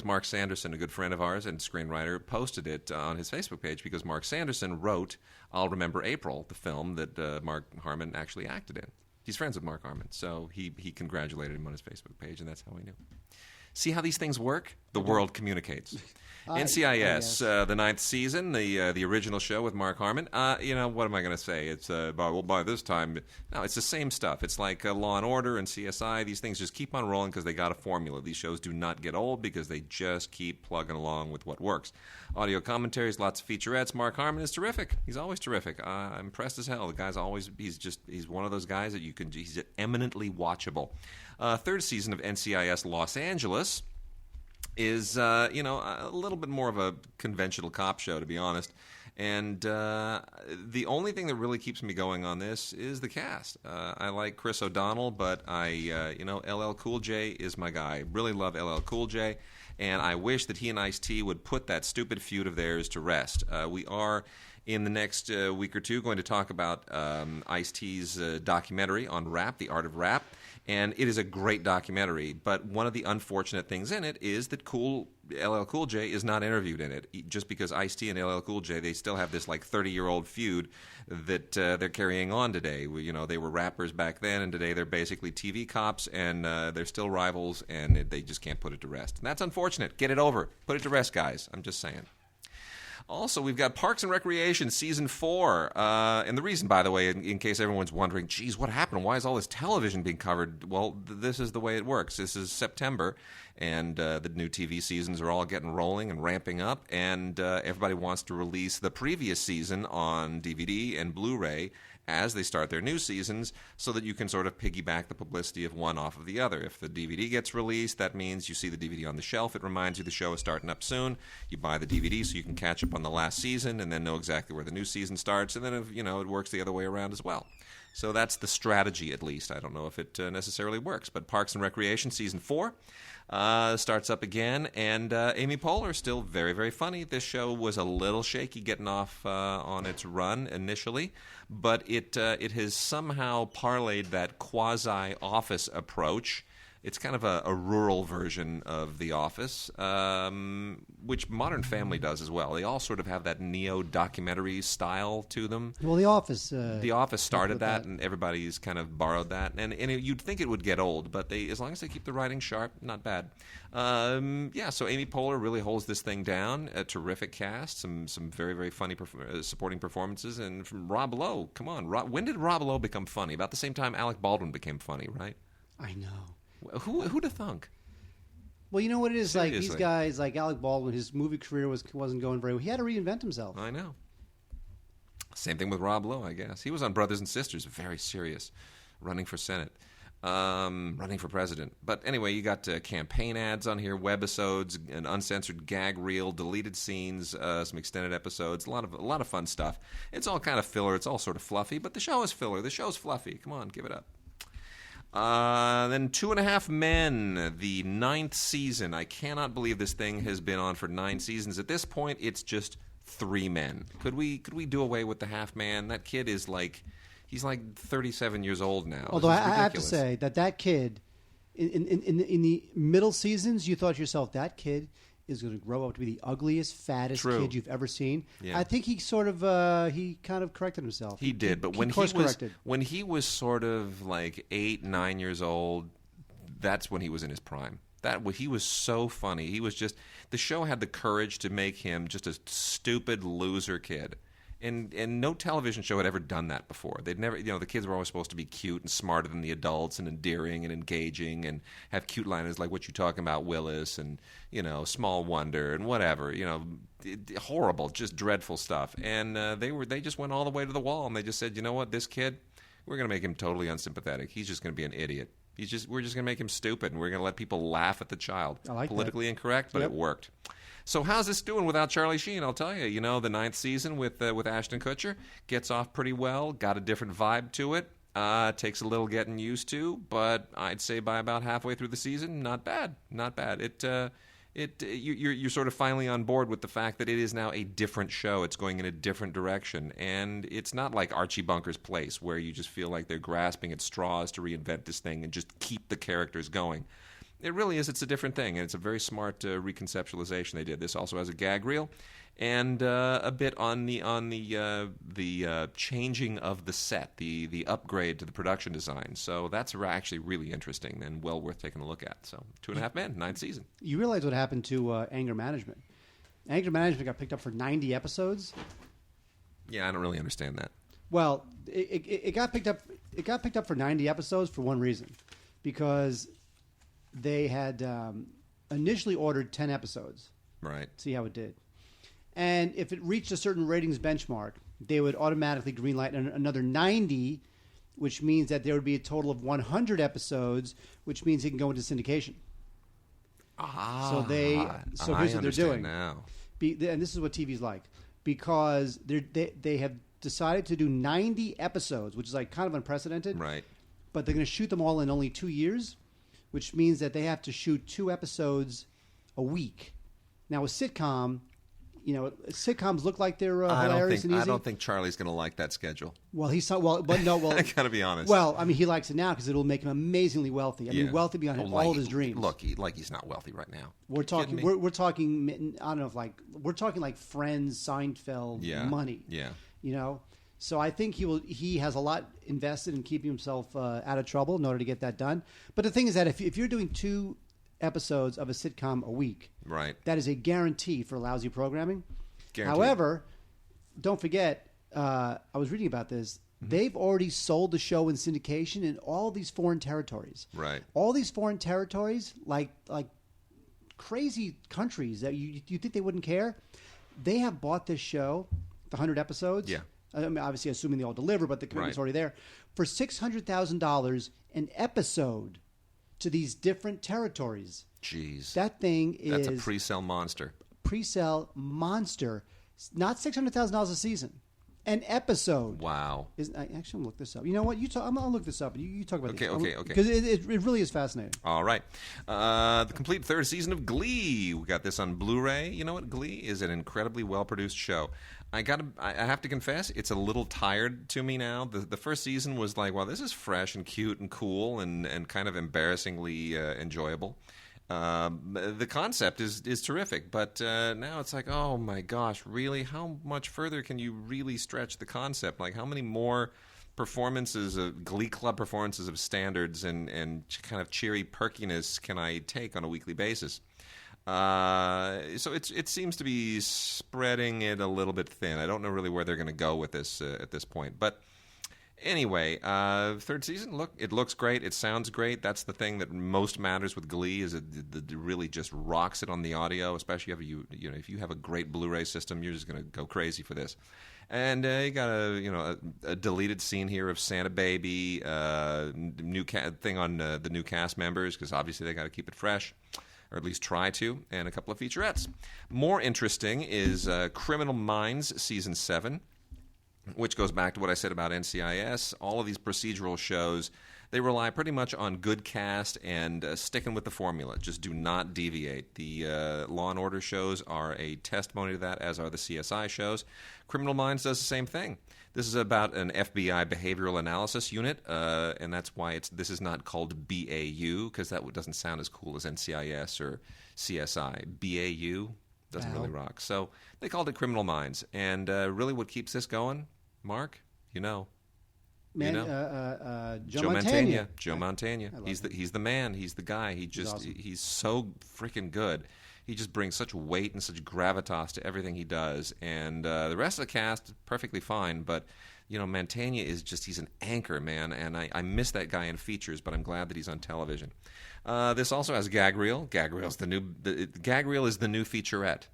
Mark Sanderson, a good friend of ours and screenwriter, posted it on his Facebook page because Mark Sanderson wrote I'll Remember April, the film that Mark Harmon actually acted in. He's friends with Mark Harmon, so he congratulated him on his Facebook page, and that's how we knew. See how these things work? The world communicates. NCIS, the 9th season, the original show with Mark Harmon. What am I going to say? It's by this time, no, it's the same stuff. It's like Law and Order and CSI. These things just keep on rolling because they got a formula. These shows do not get old because they just keep plugging along with what works. Audio commentaries, lots of featurettes. Mark Harmon is terrific. He's always terrific. I'm impressed as hell. The guy's he's one of those guys that he's eminently watchable. 3rd season of NCIS Los Angeles is, a little bit more of a conventional cop show, to be honest. And the only thing that really keeps me going on this is the cast. I like Chris O'Donnell, but LL Cool J is my guy. Really love LL Cool J, and I wish that he and Ice-T would put that stupid feud of theirs to rest. We are, in the next week or 2, going to talk about Ice-T's documentary on rap, The Art of Rap. And it is a great documentary, but one of the unfortunate things in it is that LL Cool J is not interviewed in it. Just because Ice-T and LL Cool J, they still have this like 30-year-old feud that they're carrying on today. They were rappers back then, and today they're basically TV cops, and they're still rivals, and they just can't put it to rest. And that's unfortunate. Get it over. Put it to rest, guys. I'm just saying. Also, we've got Parks and Recreation Season 4. And the reason, by the way, in case everyone's wondering, geez, what happened? Why is all this television being covered? Well, this is the way it works. This is September, and the new TV seasons are all getting rolling and ramping up, and everybody wants to release the previous season on DVD and Blu-ray as they start their new seasons so that you can sort of piggyback the publicity of one off of the other. If the DVD gets released, that means you see the DVD on the shelf. It reminds you the show is starting up soon. You buy the DVD so you can catch up on the last season and then know exactly where the new season starts. And then, it works the other way around as well. So that's the strategy, at least. I don't know if it necessarily works. But Parks and Recreation Season 4 starts up again. And Amy Poehler, still very, very funny. This show was a little shaky getting off on its run initially. But it has somehow parlayed that quasi-office approach It's kind of a rural version of The Office, which Modern Family does as well. They all sort of have that neo-documentary style to them. Well, The Office. The Office started that, and everybody's kind of borrowed that. And you'd think it would get old, but as long as they keep the writing sharp, not bad. So Amy Poehler really holds this thing down. A terrific cast, some very, very funny supporting performances. And from Rob Lowe, come on. When did Rob Lowe become funny? About the same time Alec Baldwin became funny, right? I know. Who'd have thunk? Well, you know what it is? Seriously. Like these guys, like Alec Baldwin, his movie career wasn't going very well. He had to reinvent himself. I know. Same thing with Rob Lowe, I guess. He was on Brothers and Sisters, very serious, running for Senate, running for president. But anyway, you got campaign ads on here, webisodes, an uncensored gag reel, deleted scenes, some extended episodes, a lot of fun stuff. It's all kind of filler. It's all sort of fluffy, but the show is filler. The show's fluffy. Come on, give it up. Then 2.5 Men, the 9th season. I cannot believe this thing has been on for 9 seasons. At this point, it's just 3 men. Could we do away with the half man? That kid is he's like 37 years old now. Although I have to say that kid, in the middle seasons, you thought to yourself, that kid is going to grow up to be the ugliest, fattest kid you've ever seen. Yeah. I think he he kind of corrected himself. He did, but when he was sort of like 8, 9 years old, that's when he was in his prime. He was so funny. He was just, the show had the courage to make him just a stupid loser kid. And no television show had ever done that before. They'd never, the kids were always supposed to be cute and smarter than the adults and endearing and engaging and have cute liners like what you're talking about, Willis, and, Small Wonder and whatever, horrible, just dreadful stuff. And they just went all the way to the wall, and they just said, you know what, this kid, we're going to make him totally unsympathetic. He's just going to be an idiot. We're just going to make him stupid, and we're going to let people laugh at the child. I like Politically incorrect, but it worked. So how's this doing without Charlie Sheen? I'll tell you. The 9th season with Ashton Kutcher gets off pretty well. Got a different vibe to it. Takes a little getting used to, but I'd say by about halfway through the season, not bad. Not bad. You're sort of finally on board with the fact that it is now a different show. It's going in a different direction, and it's not like Archie Bunker's Place, where you just feel like they're grasping at straws to reinvent this thing and just keep the characters going. It really is. It's a different thing, and it's a very smart reconceptualization they did. This also has a gag reel, and a bit on the changing of the set, the upgrade to the production design. So that's actually really interesting and well worth taking a look at. So 2.5 Men, 9th season. You realize what happened to Anger Management? Anger Management got picked up for 90 episodes. Yeah, I don't really understand that. Well, it got picked up. It got picked up for 90 episodes for one reason, because they had initially ordered 10 episodes. Right. See how it did. And if it reached a certain ratings benchmark, they would automatically greenlight another 90, which means that there would be a total of 100 episodes, which means it can go into syndication. So here's what they're doing now. And this is what TV's like, because they have decided to do 90 episodes, which is like kind of unprecedented. Right. But they're going to shoot them all in only 2 years, which means that they have to shoot 2 episodes a week. Now, a sitcom, sitcoms look like they're hilarious and easy. I don't think Charlie's going to like that schedule. Well, I got to be honest. Well, I mean, he likes it now because it'll make him amazingly wealthy. I mean, wealthy beyond all of his dreams. Look, he's not wealthy right now. We're talking. We're talking. I don't know if we're talking like Friends, Seinfeld money. Yeah. So I think he has a lot invested in keeping himself out of trouble in order to get that done. But the thing is that if you're doing 2 episodes of a sitcom a week, right, that is a guarantee for lousy programming. Guaranteed. However, don't forget, I was reading about this. Mm-hmm. They've already sold the show in syndication in all these foreign territories. Right. All these foreign territories, like crazy countries that you think they wouldn't care, they have bought this show, the 100 episodes. Yeah. I mean, obviously, assuming they all deliver, but the commitment's already there, for $600,000 an episode to these different territories. Jeez. That's a pre-sale monster. Pre-sale monster. Not $600,000 a season. an episode. Wow. Actually, I'm going to look this up. You know what? I'm going to look this up. You talk about this. Okay. Because it really is fascinating. All right. The complete third season of Glee. We got this on Blu-ray. You know what? Glee is an incredibly well-produced show. I have to confess, it's a little tired to me now. The first season was like, well, this is fresh and cute and cool and kind of embarrassingly enjoyable. The concept is terrific, but now it's like, oh my gosh, really? How much further can you really stretch the concept? Like, how many more performances of Glee Club performances of standards and kind of cheery perkiness can I take on a weekly basis? So it seems to be spreading it a little bit thin. I don't know really where they're going to go with this at this point, but. Anyway, third season, it looks great. It sounds great. That's the thing that most matters with Glee is it really just rocks it on the audio, especially if you have a great Blu-ray system, you're just going to go crazy for this. And you got a deleted scene here of Santa Baby, new thing on the new cast members because obviously they got to keep it fresh. Or at least try to, and a couple of featurettes. More interesting is Criminal Minds Season 7. Which goes back to what I said about NCIS. All of these procedural shows, they rely pretty much on good cast and sticking with the formula. Just do not deviate. The Law and Order shows are a testimony to that, as are the CSI shows. Criminal Minds does the same thing. This is about an FBI behavioral analysis unit, and that's why this is not called BAU, because that doesn't sound as cool as NCIS or CSI. BAU doesn't really rock. So they called it Criminal Minds. And really what keeps this going, Mark, Joe Mantegna. Joe Mantegna. He's the man. He's the guy. He's so freaking good. He just brings such weight and such gravitas to everything he does. And the rest of the cast, perfectly fine. But, Mantegna he's an anchor, man. And I miss that guy in features, but I'm glad that he's on television. This also has gag reel. Gag reel is the new featurette.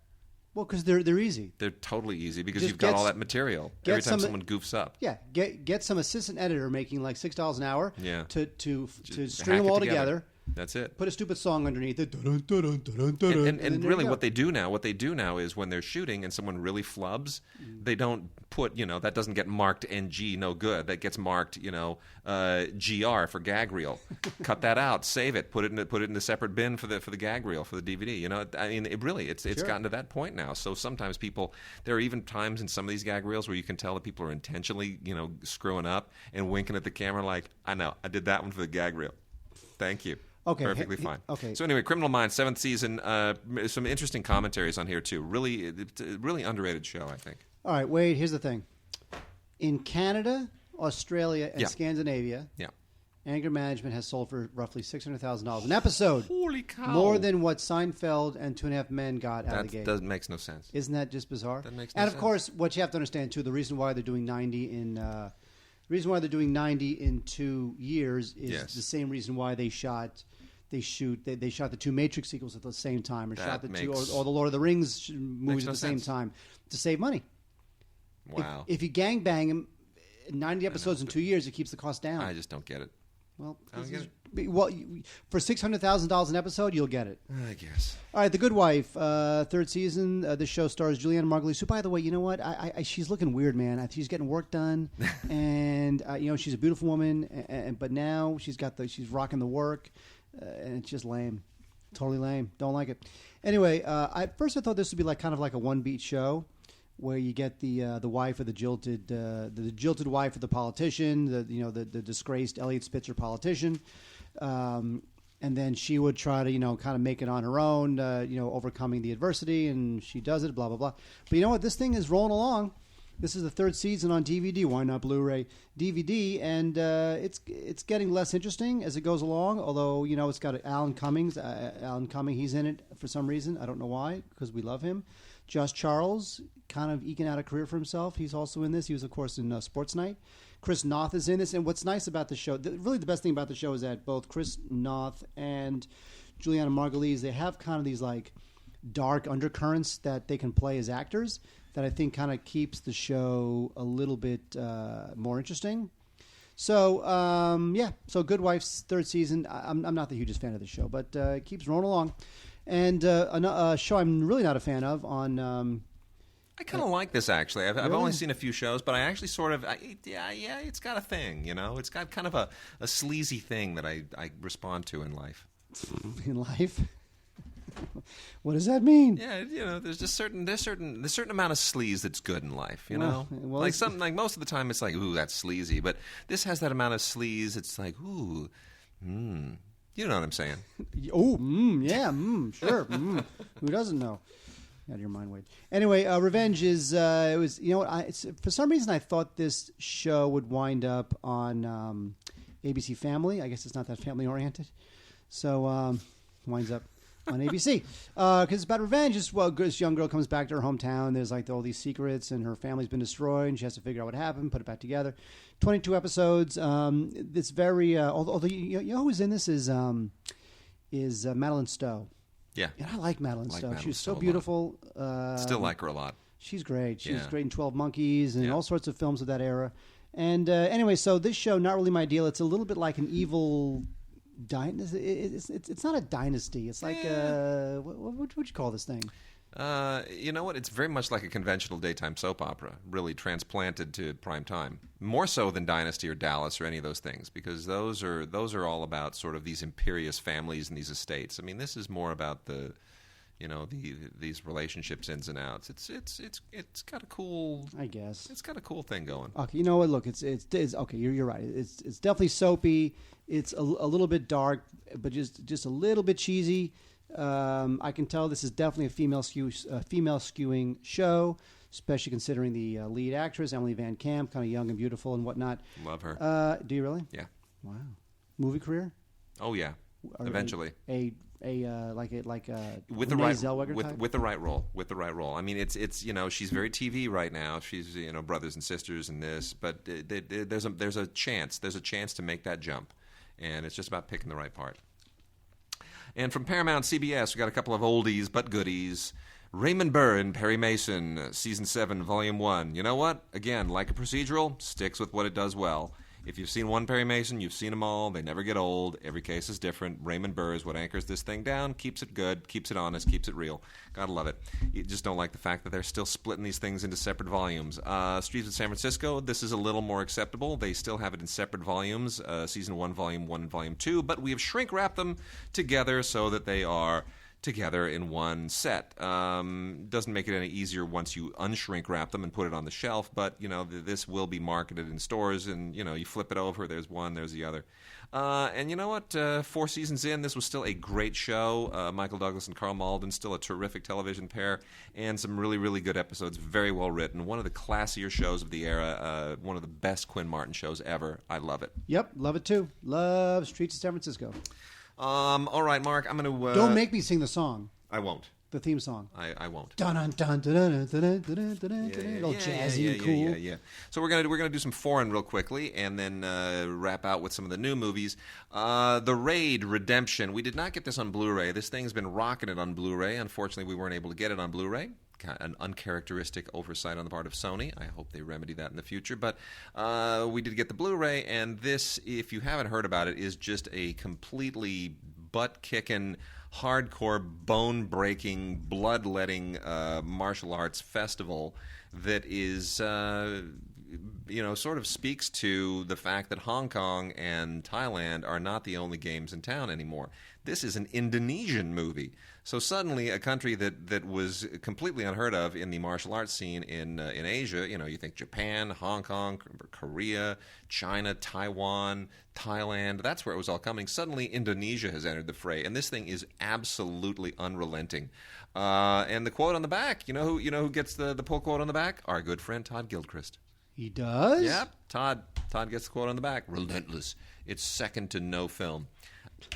Well, because they're easy. They're totally easy because you've got all that material every time someone goofs up. Yeah, get some assistant editor making like $6 an hour. Yeah. to string them all together. That's it. Put a stupid song underneath it. And really what they do now is when they're shooting and someone really flubs, they don't put, that doesn't get marked NG, no good. That gets marked, GR for gag reel. Cut that out, save it, put it in a separate bin for the gag reel, for the DVD. It's gotten to that point now. So sometimes there are even times in some of these gag reels where you can tell that people are intentionally, screwing up and winking at the camera like, I know, I did that one for the gag reel. Thank you. Okay. Perfectly fine. Okay. So anyway, Criminal Minds, 7th season. Some interesting commentaries on here, too. Really underrated show, I think. All right, Wade, here's the thing. In Canada, Australia, and Scandinavia, anger management has sold for roughly $600,000 an episode. Holy cow. More than what Seinfeld and Two and a Half Men got out of the gate. That makes no sense. Isn't that just bizarre? That makes no sense. And, of course, what you have to understand, too, the reason why they're doing 90 in 2 years is the same reason why they shot the two Matrix sequels at the same time, or shot the two, or the Lord of the Rings movies at the same time to save money. Wow! If you gangbang them 90 episodes in 2 years, it keeps the cost down. I just don't get it. Well, for $600,000 an episode, you'll get it. I guess. All right, The Good Wife, third season. This show stars Juliana Margulies, who, by the way, you know what? She's looking weird, man. She's getting work done, and she's a beautiful woman. But now she's rocking the work, and it's just lame, totally lame. Don't like it. Anyway, at first I thought this would be kind of like a one beat show, where you get the wife of the jilted wife of the politician, the disgraced Elliot Spitzer politician, and then she would try to kind of make it on her own, overcoming the adversity, and she does it, blah blah blah. But you know what? This thing is rolling along. This is the third season on DVD. Why not Blu-ray DVD? And it's getting less interesting as it goes along. Although it's got Alan Cummings. Alan Cummings, he's in it for some reason. I don't know why, because we love him. Josh Charles, kind of eking out a career for himself. He's also in this. He was, of course, in Sports Night. Chris Noth is in this. And what's nice about the show, really the best thing about the show is that both Chris Noth and Juliana Margulies, they have kind of these dark undercurrents that they can play as actors that I think kind of keeps the show a little bit more interesting. So, so Good Wife's third season. I'm not the hugest fan of the show, but it keeps rolling along. And a show I'm really not a fan of on I kind of like this, actually. I've Really? only seen a few shows, but I actually sort of, it's got a thing, you know? It's got kind of a sleazy thing that I respond to in life. In life? What does that mean? Yeah, you know, there's certain amount of sleaze that's good in life, you know? well, Like something, like most of the time it's like, ooh, that's sleazy, but this has that amount of sleaze, it's like, ooh, you know what I'm saying? Oh, yeah, sure. Who doesn't know? Out of your mind, Wade. Anyway, Revenge is it was, you know what? For some reason I thought this show would wind up on ABC Family. I guess it's not that family oriented, so winds up on ABC because it's about revenge. It's this young girl comes back to her hometown. There's like all these secrets, and her family's been destroyed, and she has to figure out what happened, put it back together. 22 episodes. It's very although you know who's in this is Madeline Stowe. Yeah. And I like Madeline Stowe. Madeline She's Stowe so a beautiful. Still like her a lot. She's great. She was Yeah. great in 12 Monkeys and Yeah. all sorts of films of that era. And anyway, so this show, not really my deal. It's a little bit like an evil dynasty. It's not a dynasty. It's like, what would you call this thing? You know what? It's very much like a conventional daytime soap opera, really transplanted to prime time. More so than Dynasty or Dallas or any of those things, because those are all about sort of these imperious families and these estates. I mean, this is more about these relationships ins and outs. It's got a cool. I guess it's got a cool thing going. Okay, you know what? Look, it's okay. You're right. It's definitely soapy. It's a little bit dark, but just a little bit cheesy. I can tell this is definitely a female skewing show, especially considering the lead actress Emily Van Camp, kind of young and beautiful and whatnot. Love her. Do you really? Yeah. Wow. Movie career? Oh yeah. Eventually. With With the right role. I mean, it's you know, she's very TV right now. She's, you know, Brothers and Sisters and this, but there's a chance to make that jump, and it's just about picking the right part. And from Paramount CBS, we got a couple of oldies but goodies. Raymond Burr and Perry Mason, Season 7, Volume 1. You know what? Again, like a procedural, sticks with what it does well. If you've seen one Perry Mason, you've seen them all. They never get old. Every case is different. Raymond Burr is what anchors this thing down, keeps it good, keeps it honest, keeps it real. Gotta love it. You just don't like the fact that they're still splitting these things into separate volumes. Streets of San Francisco, this is a little more acceptable. They still have it in separate volumes, Season 1, Volume 1, and Volume 2, but we have shrink-wrapped them together so that they are together in one set. Doesn't make it any easier once you unshrink wrap them and put it on the shelf, but you know, this will be marketed in stores, and you know, you flip it over, there's one, there's the other. And you know what? 4 seasons in, this was still a great show. Michael Douglas and Carl Malden, still a terrific television pair, and some really, really good episodes, very well written. One of the classier shows of the era, one of the best Quinn Martin shows ever. I love it. Yep, love it too. Love Streets of San Francisco. All right, Mark, I'm going to... Don't make me sing the song. I won't. The theme song. I won't. Dun dun dun dun dun dun dun dun dun. All jazzy and cool. Yeah. So we're gonna do some foreign real quickly, and then wrap out with some of the new movies. The Raid Redemption. We did not get this on Blu-ray. This thing's been rocking it on Blu-ray. Unfortunately, we weren't able to get it on Blu-ray. An uncharacteristic oversight on the part of Sony. I hope they remedy that in the future. But we did get the Blu-ray, and this, if you haven't heard about it, is just a completely butt-kicking, hardcore, bone-breaking, blood-letting martial arts festival that is, sort of speaks to the fact that Hong Kong and Thailand are not the only games in town anymore. This is an Indonesian movie. So suddenly, a country that was completely unheard of in the martial arts scene in Asia, you know, you think Japan, Hong Kong, Korea, China, Taiwan, Thailand, that's where it was all coming. Suddenly, Indonesia has entered the fray, and this thing is absolutely unrelenting. And the quote on the back, you know who gets the pull quote on the back? Our good friend Todd Gilchrist. He does? Yep, Todd gets the quote on the back. Relentless. It's second to no film.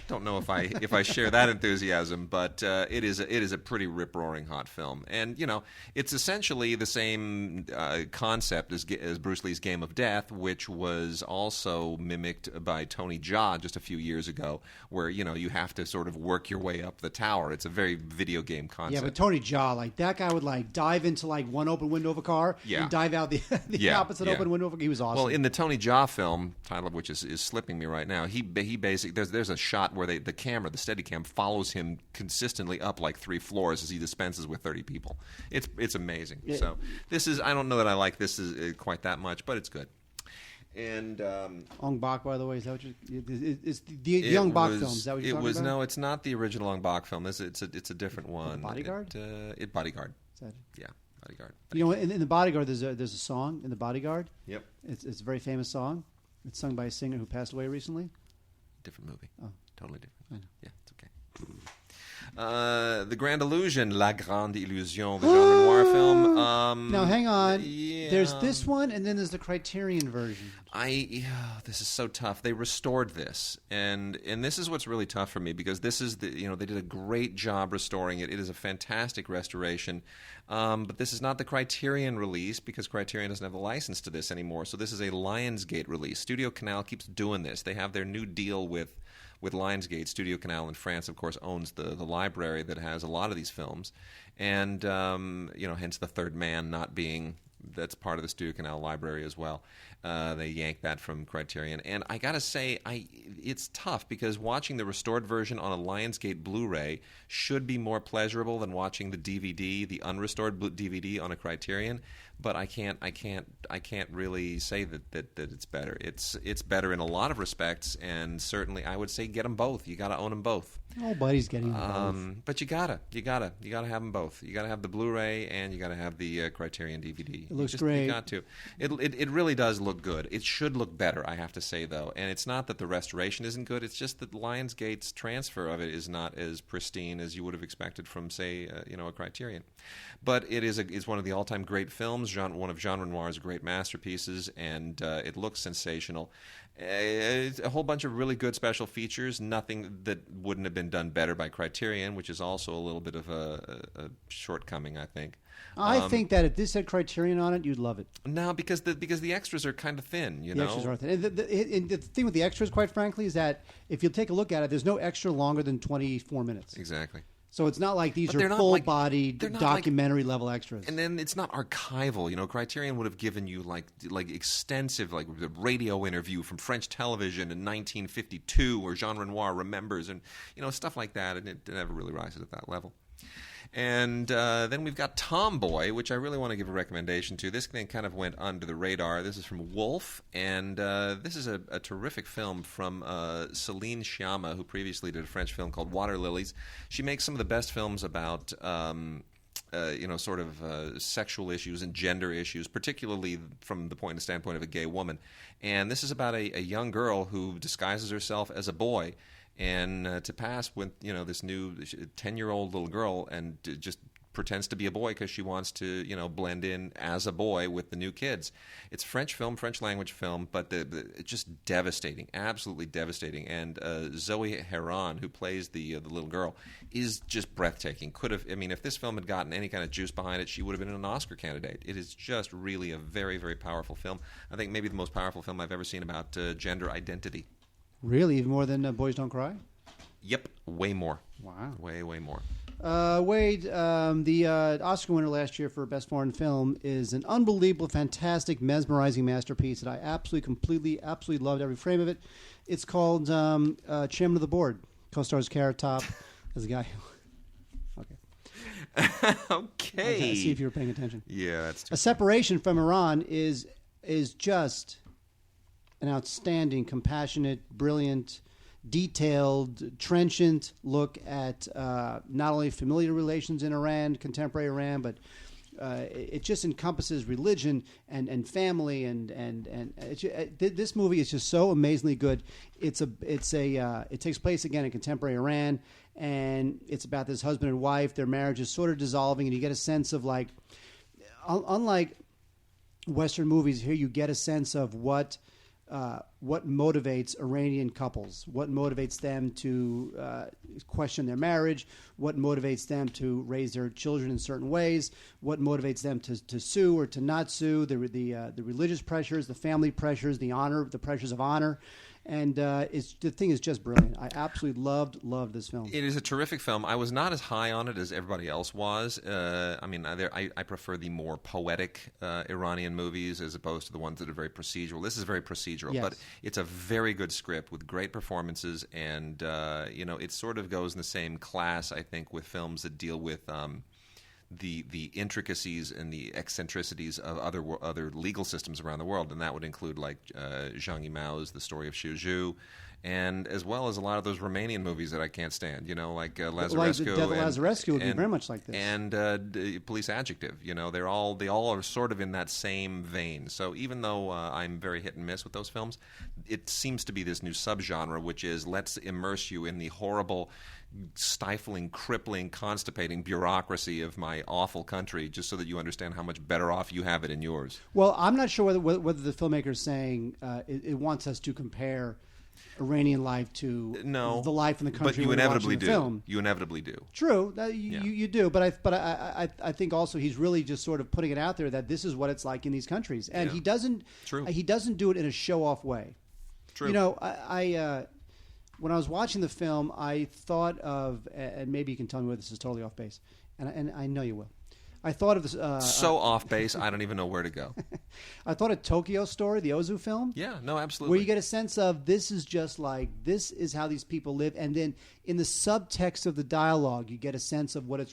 Don't know if I share that enthusiasm, but it is a pretty rip-roaring hot film, and you know, it's essentially the same concept as Bruce Lee's Game of Death, which was also mimicked by Tony Jaa just a few years ago, where you know, you have to sort of work your way up the tower. It's a very video game concept. Yeah, but Tony Jaa, like that guy would like dive into like one open window of a car and dive out the opposite open window of a car. He was awesome. Well, in the Tony Jaa film, title of which is slipping me right now, he basically there's a shot shot where the Steadicam follows him consistently up like 3 floors as he dispenses with 30 people. It's amazing. Yeah. So this is, I don't know that I like this is quite that much, but it's good. And Ong Bak, by the way, is that what it's the Ong Bak film? Is that what you're talking about? No, it's not the original Ong Bak film. It's a different one. Bodyguard? Bodyguard. Is that... Yeah, Bodyguard. You know, in the Bodyguard, there's a song in the Bodyguard. Yep. It's a very famous song. It's sung by a singer who passed away recently. Different movie. Oh. Totally different. I know. Yeah, it's okay. The Grand Illusion, La Grande Illusion, the Jean Renoir film. Now, hang on. Yeah. There's this one, and then there's the Criterion version. This is so tough. They restored this, and this is what's really tough for me because this is they did a great job restoring it. It is a fantastic restoration, but this is not the Criterion release because Criterion doesn't have the license to this anymore. So this is a Lionsgate release. Studio Canal keeps doing this. They have their new deal with Lionsgate. Studio Canal in France, of course, owns the library that has a lot of these films, and hence The Third Man not being. That's part of the Studio Canal library as well. They yanked that from Criterion. And I got to say, it's tough because watching the restored version on a Lionsgate Blu-ray should be more pleasurable than watching the DVD, the unrestored DVD on a Criterion. But I can't really say that it's better. It's better in a lot of respects, and certainly I would say get them both. You got to own them both. Oh, buddy's getting them both. But you gotta have them both. You gotta have the Blu-ray and you gotta have the Criterion DVD. It looks great. You got to. It really does look good. It should look better, I have to say though. And it's not that the restoration isn't good. It's just that Lionsgate's transfer of it is not as pristine as you would have expected from, say, a Criterion. But it's one of the all-time great films. One of Jean Renoir's great masterpieces, and it looks sensational. A whole bunch of really good special features, nothing that wouldn't have been done better by Criterion, which is also a little bit of a shortcoming, I think. I think that if this had Criterion on it, you'd love it. No, because the extras are kind of thin, The extras are thin. And the thing with the extras, quite frankly, is that if you take a look at it, there's no extra longer than 24 minutes. Exactly. So it's not like these But are full-bodied documentary-level extras. And then it's not archival. Criterion would have given you like extensive the radio interview from French television in 1952, where Jean Renoir remembers, and stuff like that. And it never really rises at that level. And then we've got Tomboy, which I really want to give a recommendation to. This thing kind of went under the radar. This is from Wolf, and this is a terrific film from Céline Sciamma, who previously did a French film called Water Lilies. She makes some of the best films about sexual issues and gender issues, particularly from the standpoint of a gay woman. And this is about a young girl who disguises herself as a boy and to pass with this new 10-year-old little girl, and just pretends to be a boy because she wants to blend in as a boy with the new kids. It's French language film, but it's just devastating, absolutely devastating. And Zoe Heron, who plays the little girl, is just breathtaking. If this film had gotten any kind of juice behind it, she would have been an Oscar candidate. It is just really a very, very powerful film. I think maybe the most powerful film I've ever seen about gender identity. Really? Even more than Boys Don't Cry? Yep, way more. Wow. Way more. Wade, the Oscar winner last year for Best Foreign Film is an unbelievable, fantastic, mesmerizing masterpiece that I absolutely loved every frame of it. It's called Chairman of the Board. Co-stars Carrot Top as a guy who... Okay. Okay. See if you were paying attention. Yeah, that's too A Separation from Iran is just an outstanding, compassionate, brilliant, detailed, trenchant look at not only familial relations in Iran, contemporary Iran, but it just encompasses religion and family and this movie is just so amazingly good. It takes place again in contemporary Iran, and it's about this husband and wife. Their marriage is sort of dissolving, and you get a sense of unlike Western movies, here you get a sense of what motivates Iranian couples, what motivates them to question their marriage, what motivates them to raise their children in certain ways, what motivates them to sue or to not sue, the religious pressures, the family pressures, the pressures of honor. And the thing is just brilliant. I absolutely loved this film. It is a terrific film. I was not as high on it as everybody else was. I prefer the more poetic Iranian movies as opposed to the ones that are very procedural. This is very procedural, Yes. but it's a very good script with great performances, and it sort of goes in the same class, I think, with films that deal with the intricacies and the eccentricities of other legal systems around the world, and that would include like Zhang Yimou's The Story of Shuju, and as well as a lot of those Romanian movies that I can't stand, like Lazarescu. Like the Death of Lazarescu would be very much like this. And Police Adjective. They all are sort of in that same vein. So even though I'm very hit and miss with those films, it seems to be this new subgenre, which is let's immerse you in the horrible, stifling, crippling, constipating bureaucracy of my awful country, just so that you understand how much better off you have it in yours. Well, I'm not sure whether the filmmaker is saying it wants us to compare Iranian life to the life in the country. But you we're inevitably watching the do. film. You inevitably do. True, you do. But I think also he's really just sort of putting it out there that this is what it's like in these countries, and he doesn't. True. He doesn't do it in a show-off way. True. I when I was watching the film, I thought of, and maybe you can tell me whether this is totally off base, and I know you will. I thought of this. So off base, I don't even know where to go. I thought of Tokyo Story, the Ozu film. Yeah, no, absolutely. Where you get a sense of this is just like, this is how these people live. And then in the subtext of the dialogue, you get a sense of what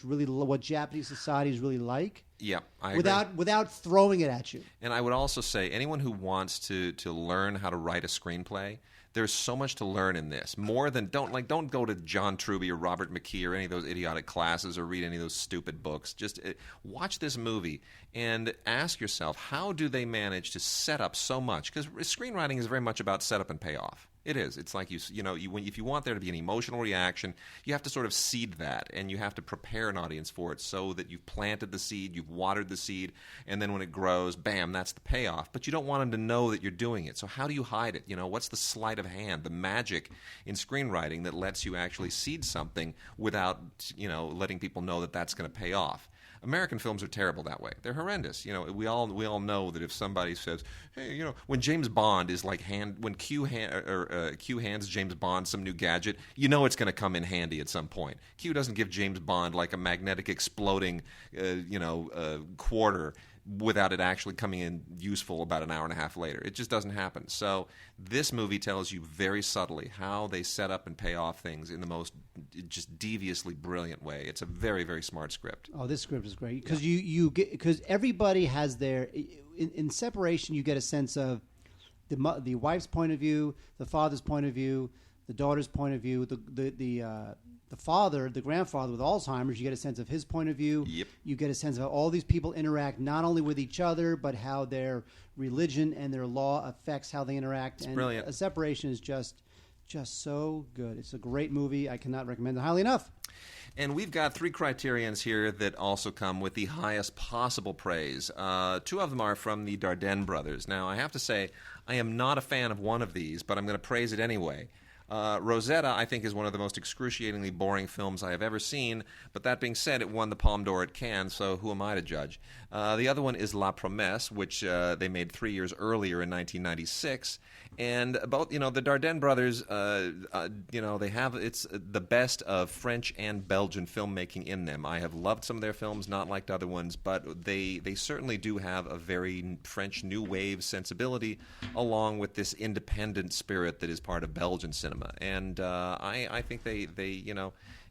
Japanese society is really like. Yeah, I agree. Without throwing it at you. And I would also say anyone who wants to learn how to write a screenplay, there's so much to learn in this. More than don't go to John Truby or Robert McKee or any of those idiotic classes or read any of those stupid books. Just watch this movie and ask yourself, how do they manage to set up so much? Because screenwriting is very much about setup and payoff. It is. It's like if you want there to be an emotional reaction, you have to sort of seed that, and you have to prepare an audience for it so that you've planted the seed, you've watered the seed, and then when it grows, bam, that's the payoff. But you don't want them to know that you're doing it. So how do you hide it? What's the sleight of hand, the magic in screenwriting that lets you actually seed something without, letting people know that that's going to pay off? American films are terrible that way. They're horrendous. We all know that if somebody says, "Hey, when James Bond is like when Q hands James Bond some new gadget, it's going to come in handy at some point." Q doesn't give James Bond like a magnetic exploding, quarter without it actually coming in useful about an hour and a half later. It just doesn't happen. So this movie tells you very subtly how they set up and pay off things in the most just deviously brilliant way. It's a very, very smart script. Oh, this script is great because because everybody has their in separation. You get a sense of the wife's point of view, the father's point of view, the daughter's point of view, the father, the grandfather with Alzheimer's. You get a sense of his point of view. Yep. You get a sense of how all these people interact not only with each other, but how their religion and their law affects how they interact. It's brilliant. A Separation is just so good. It's a great movie. I cannot recommend it highly enough. And we've got 3 criterions here that also come with the highest possible praise. 2 of them are from the Dardenne brothers. Now, I have to say, I am not a fan of one of these, but I'm going to praise it anyway. Rosetta, I think, is one of the most excruciatingly boring films I have ever seen, but that being said, it won the Palme d'Or at Cannes, so who am I to judge? The other one is La Promesse, which they made 3 years earlier in 1996, and both, the Dardenne brothers, they have, it's the best of French and Belgian filmmaking in them. I have loved some of their films, not liked other ones, but they certainly do have a very French New Wave sensibility, along with this independent spirit that is part of Belgian cinema. And I think they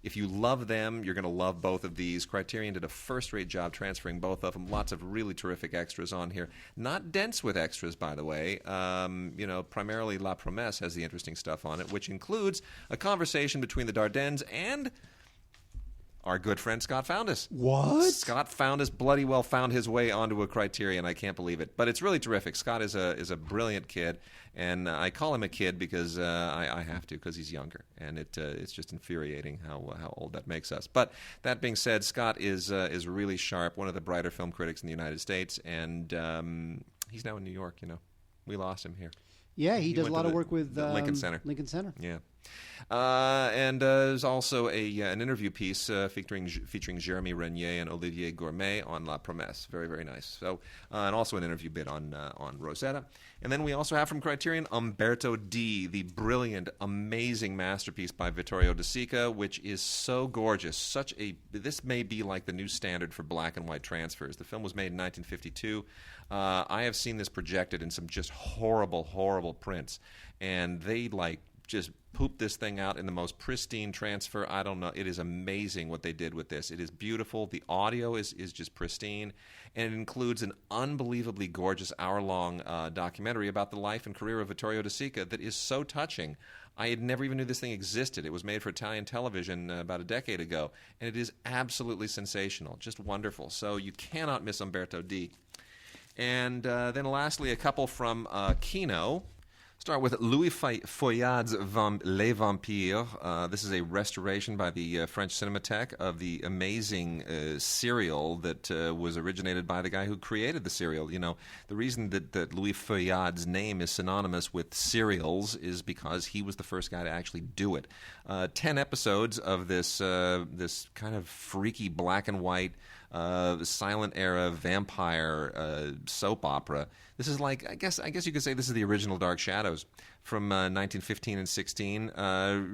if you love them, you're going to love both of these. Criterion did a first-rate job transferring both of them. Lots of really terrific extras on here. Not dense with extras, by the way. Primarily La Promesse has the interesting stuff on it, which includes a conversation between the Dardennes and our good friend Scott Foundas. What? Scott Foundas bloody well found his way onto a Criterion. I can't believe it. But it's really terrific. Scott is a brilliant kid, and I call him a kid because I have to, because he's younger, and it's just infuriating how old that makes us. But that being said, Scott is really sharp, one of the brighter film critics in the United States, and he's now in New York. We lost him here. Yeah, he does a went lot to of work with the Lincoln Center. Lincoln Center. Yeah. And there's also an interview piece featuring Jeremy Renier and Olivier Gourmet on La Promesse. Very, very nice. So, and also an interview bit on Rosetta. And then we also have from Criterion Umberto D, the brilliant, amazing masterpiece by Vittorio De Sica, which is so gorgeous. This may be like the new standard for black and white transfers. The film was made in 1952. I have seen this projected in some just horrible, horrible prints, and they just poop this thing out in the most pristine transfer. I don't know. It is amazing what they did with this. It is beautiful. The audio is just pristine, and it includes an unbelievably gorgeous hour-long documentary about the life and career of Vittorio De Sica that is so touching. I had never even knew this thing existed. It was made for Italian television about a decade ago, and it is absolutely sensational, just wonderful. So you cannot miss Umberto D. And then lastly, a couple from Kino. Start with Louis Feuillad's Les Vampires. This is a restoration by the French Cinematheque of the amazing serial that was originated by the guy who created the serial. You know, the reason that Louis Feuillad's name is synonymous with serials is because he was the first guy to actually do it. 10 episodes of this kind of freaky black and white silent era vampire soap opera. This is like, I guess you could say this is the original Dark Shadows from 1915 and 16.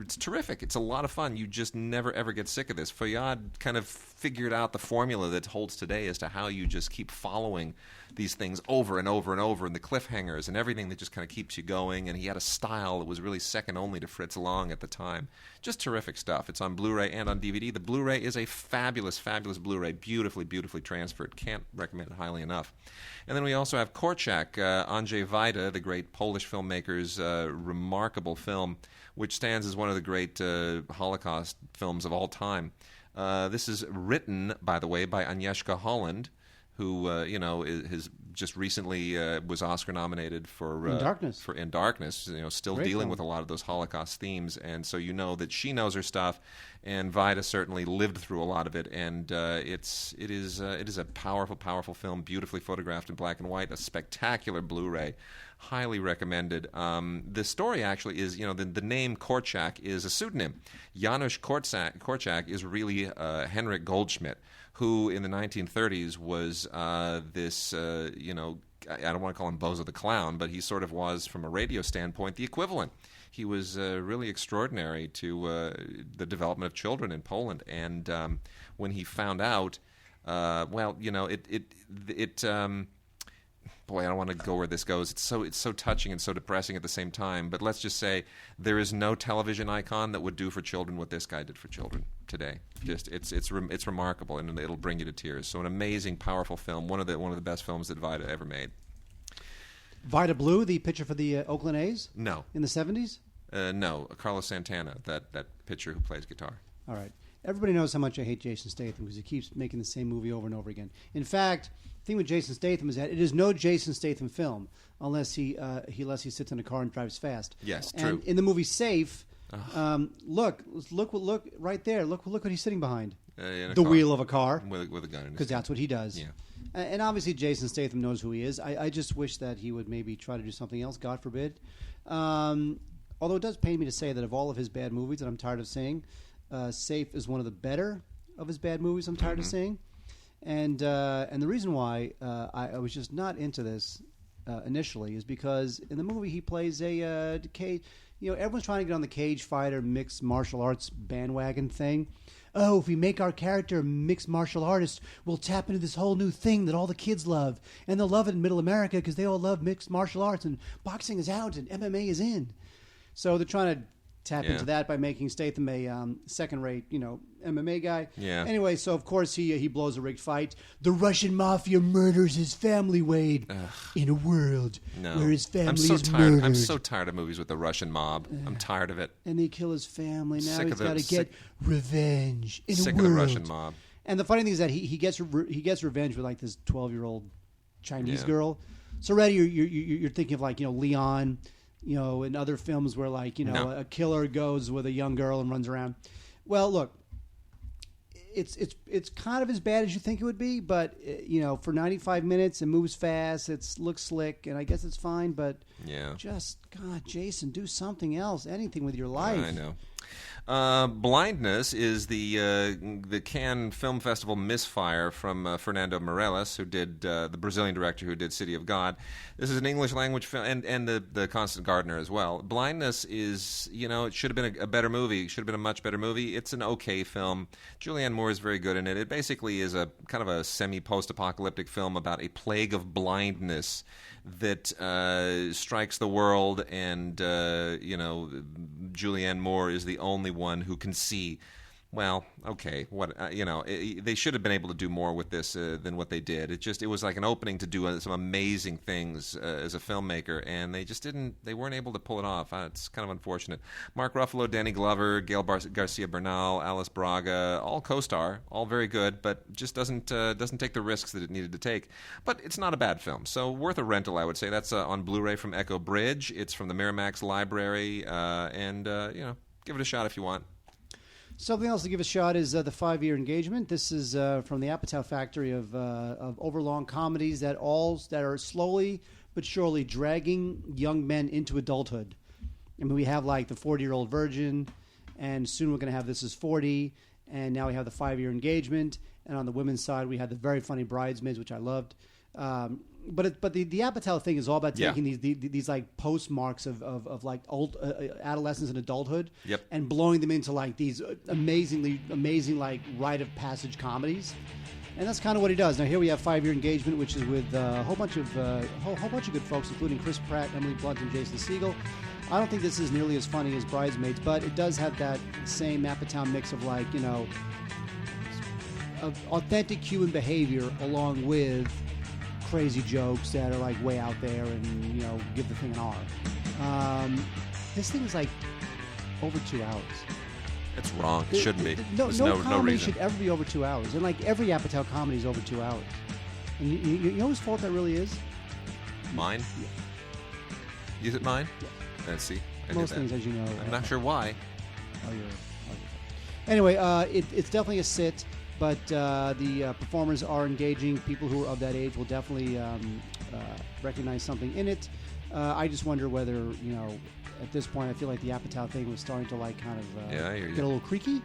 It's terrific. It's a lot of fun. You just never ever get sick of this. Feuillade kind of figured out the formula that holds today as to how you just keep following these things over and over and over, and the cliffhangers and everything that just kind of keeps you going. And he had a style that was really second only to Fritz Lang at the time. Just terrific stuff. It's on Blu-ray and on DVD. The Blu-ray is a fabulous, fabulous Blu-ray, beautifully, beautifully transferred. Can't recommend it highly enough. And then we also have Korczak, Andrzej Wajda, the great Polish filmmaker's remarkable film, which stands as one of the great Holocaust films of all time. This is written, by the way, by Agnieszka Holland, who is just recently was Oscar nominated for In Darkness. In Darkness, still Great dealing film. with a lot of those Holocaust themes, and so you know that she knows her stuff, and Vida certainly lived through a lot of it, and it is a powerful, powerful film, beautifully photographed in black and white, a spectacular Blu-ray. Highly recommended. The story actually is, the name Korczak is a pseudonym. Janusz Korczak is really Henrik Goldschmidt, who in the 1930s was this, I don't want to call him Bozo the Clown, but he sort of was, from a radio standpoint, the equivalent. He was really extraordinary to the development of children in Poland. And when he found out, boy, I don't want to go where this goes. It's so touching and so depressing at the same time. But let's just say there is no television icon that would do for children what this guy did for children today. Just it's remarkable, and it'll bring you to tears. So an amazing, powerful film. One of the best films that Vida ever made. Vida Blue, the pitcher for the Oakland A's? No. In the 70s? No. Carlos Santana, that pitcher who plays guitar. All right. Everybody knows how much I hate Jason Statham because he keeps making the same movie over and over again. In fact, the thing with Jason Statham is that it is no Jason Statham film unless he sits in a car and drives fast. Yes, and true. in the movie Safe, look right there. Look what he's sitting behind. The car. wheel of a car. With a gun in his Because that's what he does. Yeah. And obviously Jason Statham knows who he is. I just wish that he would maybe try to do something else, God forbid. Although it does pain me to say that of all of his bad movies that I'm tired of seeing, Safe is one of the better of his bad movies I'm tired of seeing. And the reason why I was just not into this initially is because in the movie he plays a cage. Everyone's trying to get on the cage fighter mixed martial arts bandwagon thing. Oh, if we make our character a mixed martial artist, we'll tap into this whole new thing that all the kids love. And they'll love it in Middle America because they all love mixed martial arts, and boxing is out and MMA is in. So they're trying to tap into that by making Statham a second-rate, MMA guy. Yeah. Anyway, so of course he blows a rigged fight. The Russian mafia murders his family, Wade, in a world where his family is murdered. I'm so tired of movies with the Russian mob. I'm tired of it. And they kill his family. Now Sick he's of got to get revenge in Sick a of world. the Russian mob. And the funny thing is that he gets revenge with like this 12-year-old Chinese Yeah. girl. So already you're thinking of like Leon. In other films where a killer goes with a young girl and runs around. Well, look, it's kind of as bad as you think it would be, but for 95 minutes, it moves fast, it looks slick, and I guess it's fine. But just God, Jason, do something else, anything with your life. I know. Blindness is the Cannes Film Festival misfire from Fernando Meirelles, who did the Brazilian director who did City of God. This is an English language film, and the Constant Gardener as well. Blindness is, it should have been a better movie. It should have been a much better movie. It's an okay film. Julianne Moore is very good in it. It basically is a kind of a semi-post-apocalyptic film about a plague of blindness that strikes the world, and Julianne Moore is the only one who can see. Well, okay, they should have been able to do more with this than what they did. It was like an opening to do some amazing things as a filmmaker, and they just didn't. They weren't able to pull it off. It's kind of unfortunate. Mark Ruffalo, Danny Glover, Gail Garcia Bernal, Alice Braga, all co-star, all very good, but just doesn't take the risks that it needed to take. But it's not a bad film, so worth a rental, I would say. That's on Blu-ray from Echo Bridge. It's from the Miramax Library, and give it a shot if you want. Something else to give a shot is the 5-year engagement. This is from the Apatow factory of overlong comedies that are slowly but surely dragging young men into adulthood. I mean, we have like the 40-year-old virgin, and soon we're going to have This Is 40, and now we have the 5-year engagement. And on the women's side, we had the very funny Bridesmaids, which I loved. But the Apatow thing is all about taking these like postmarks of like old adolescence and adulthood, and blowing them into like these amazing like rite of passage comedies, and that's kind of what he does. Now here we have 5-year engagement, which is with a whole bunch of good folks, including Chris Pratt, Emily Blunt, and Jason Segel. I don't think this is nearly as funny as Bridesmaids, but it does have that same Apatow mix of like of authentic human behavior along with crazy jokes that are like way out there and give the thing an R. This thing is like over 2 hours. It's wrong. It shouldn't be. No comedy reason. should ever be over 2 hours. And like every Apatow comedy is over 2 hours. And you know whose fault that really is? Mine? Yeah. Is it mine? Yeah. Let's see. Most things, as you know. I'm not sure why. Anyway, it's definitely a sit. But the performers are engaging. People who are of that age will definitely recognize something in it. I just wonder whether, at this point, I feel like the Apatow thing was starting to like kind of get a little creaky.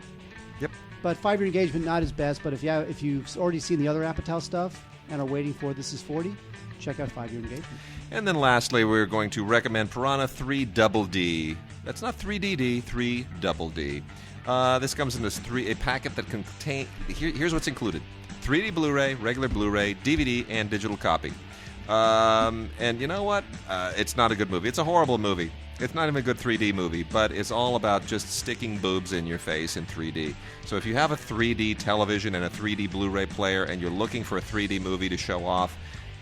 Yep. But 5-year engagement, not his best. But if you've already seen the other Apatow stuff and are waiting for This Is 40, check out 5-year engagement. And then lastly, we're going to recommend Piranha 3 Double D. That's not 3DD, 3 Double D. This comes in a packet that contains. Here's what's included: 3D Blu-ray, regular Blu-ray, DVD, and digital copy. And you know what? It's not a good movie. It's a horrible movie. It's not even a good 3D movie, but it's all about just sticking boobs in your face in 3D. So if you have a 3D television and a 3D Blu-ray player and you're looking for a 3D movie to show off,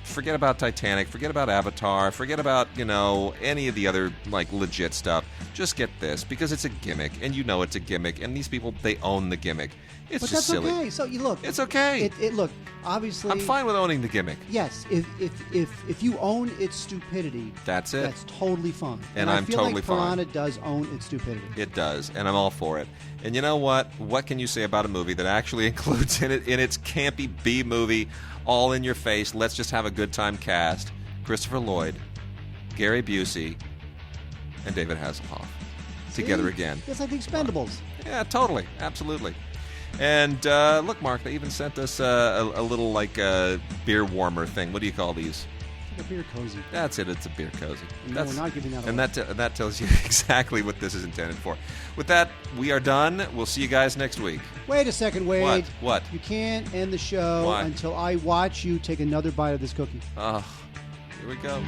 forget about Titanic, forget about Avatar, forget about, any of the other, like, legit stuff. Just get this, because it's a gimmick, and you know it's a gimmick, and these people, they own the gimmick. It's but just that's silly. Okay. So you look. It's okay. Look, obviously. I'm fine with owning the gimmick. Yes, if you own its stupidity, that's it. That's totally fun. And I'm totally like fine. Piranha does own its stupidity. It does, and I'm all for it. And you know what? What can you say about a movie that actually includes in its campy B movie, all in your face, let's just have a good time cast, Christopher Lloyd, Gary Busey, and David Hasselhoff together again. It's like the Expendables. Yeah, totally, absolutely. And look, Mark, they even sent us a little like beer warmer thing. What do you call these? It's like a beer cozy. That's it. It's a beer cozy. No, we're not giving that away. And that tells you exactly what this is intended for. With that, we are done. We'll see you guys next week. Wait a second, Wade. What? You can't end the show Why? until I watch you take another bite of this cookie. Oh, here we go.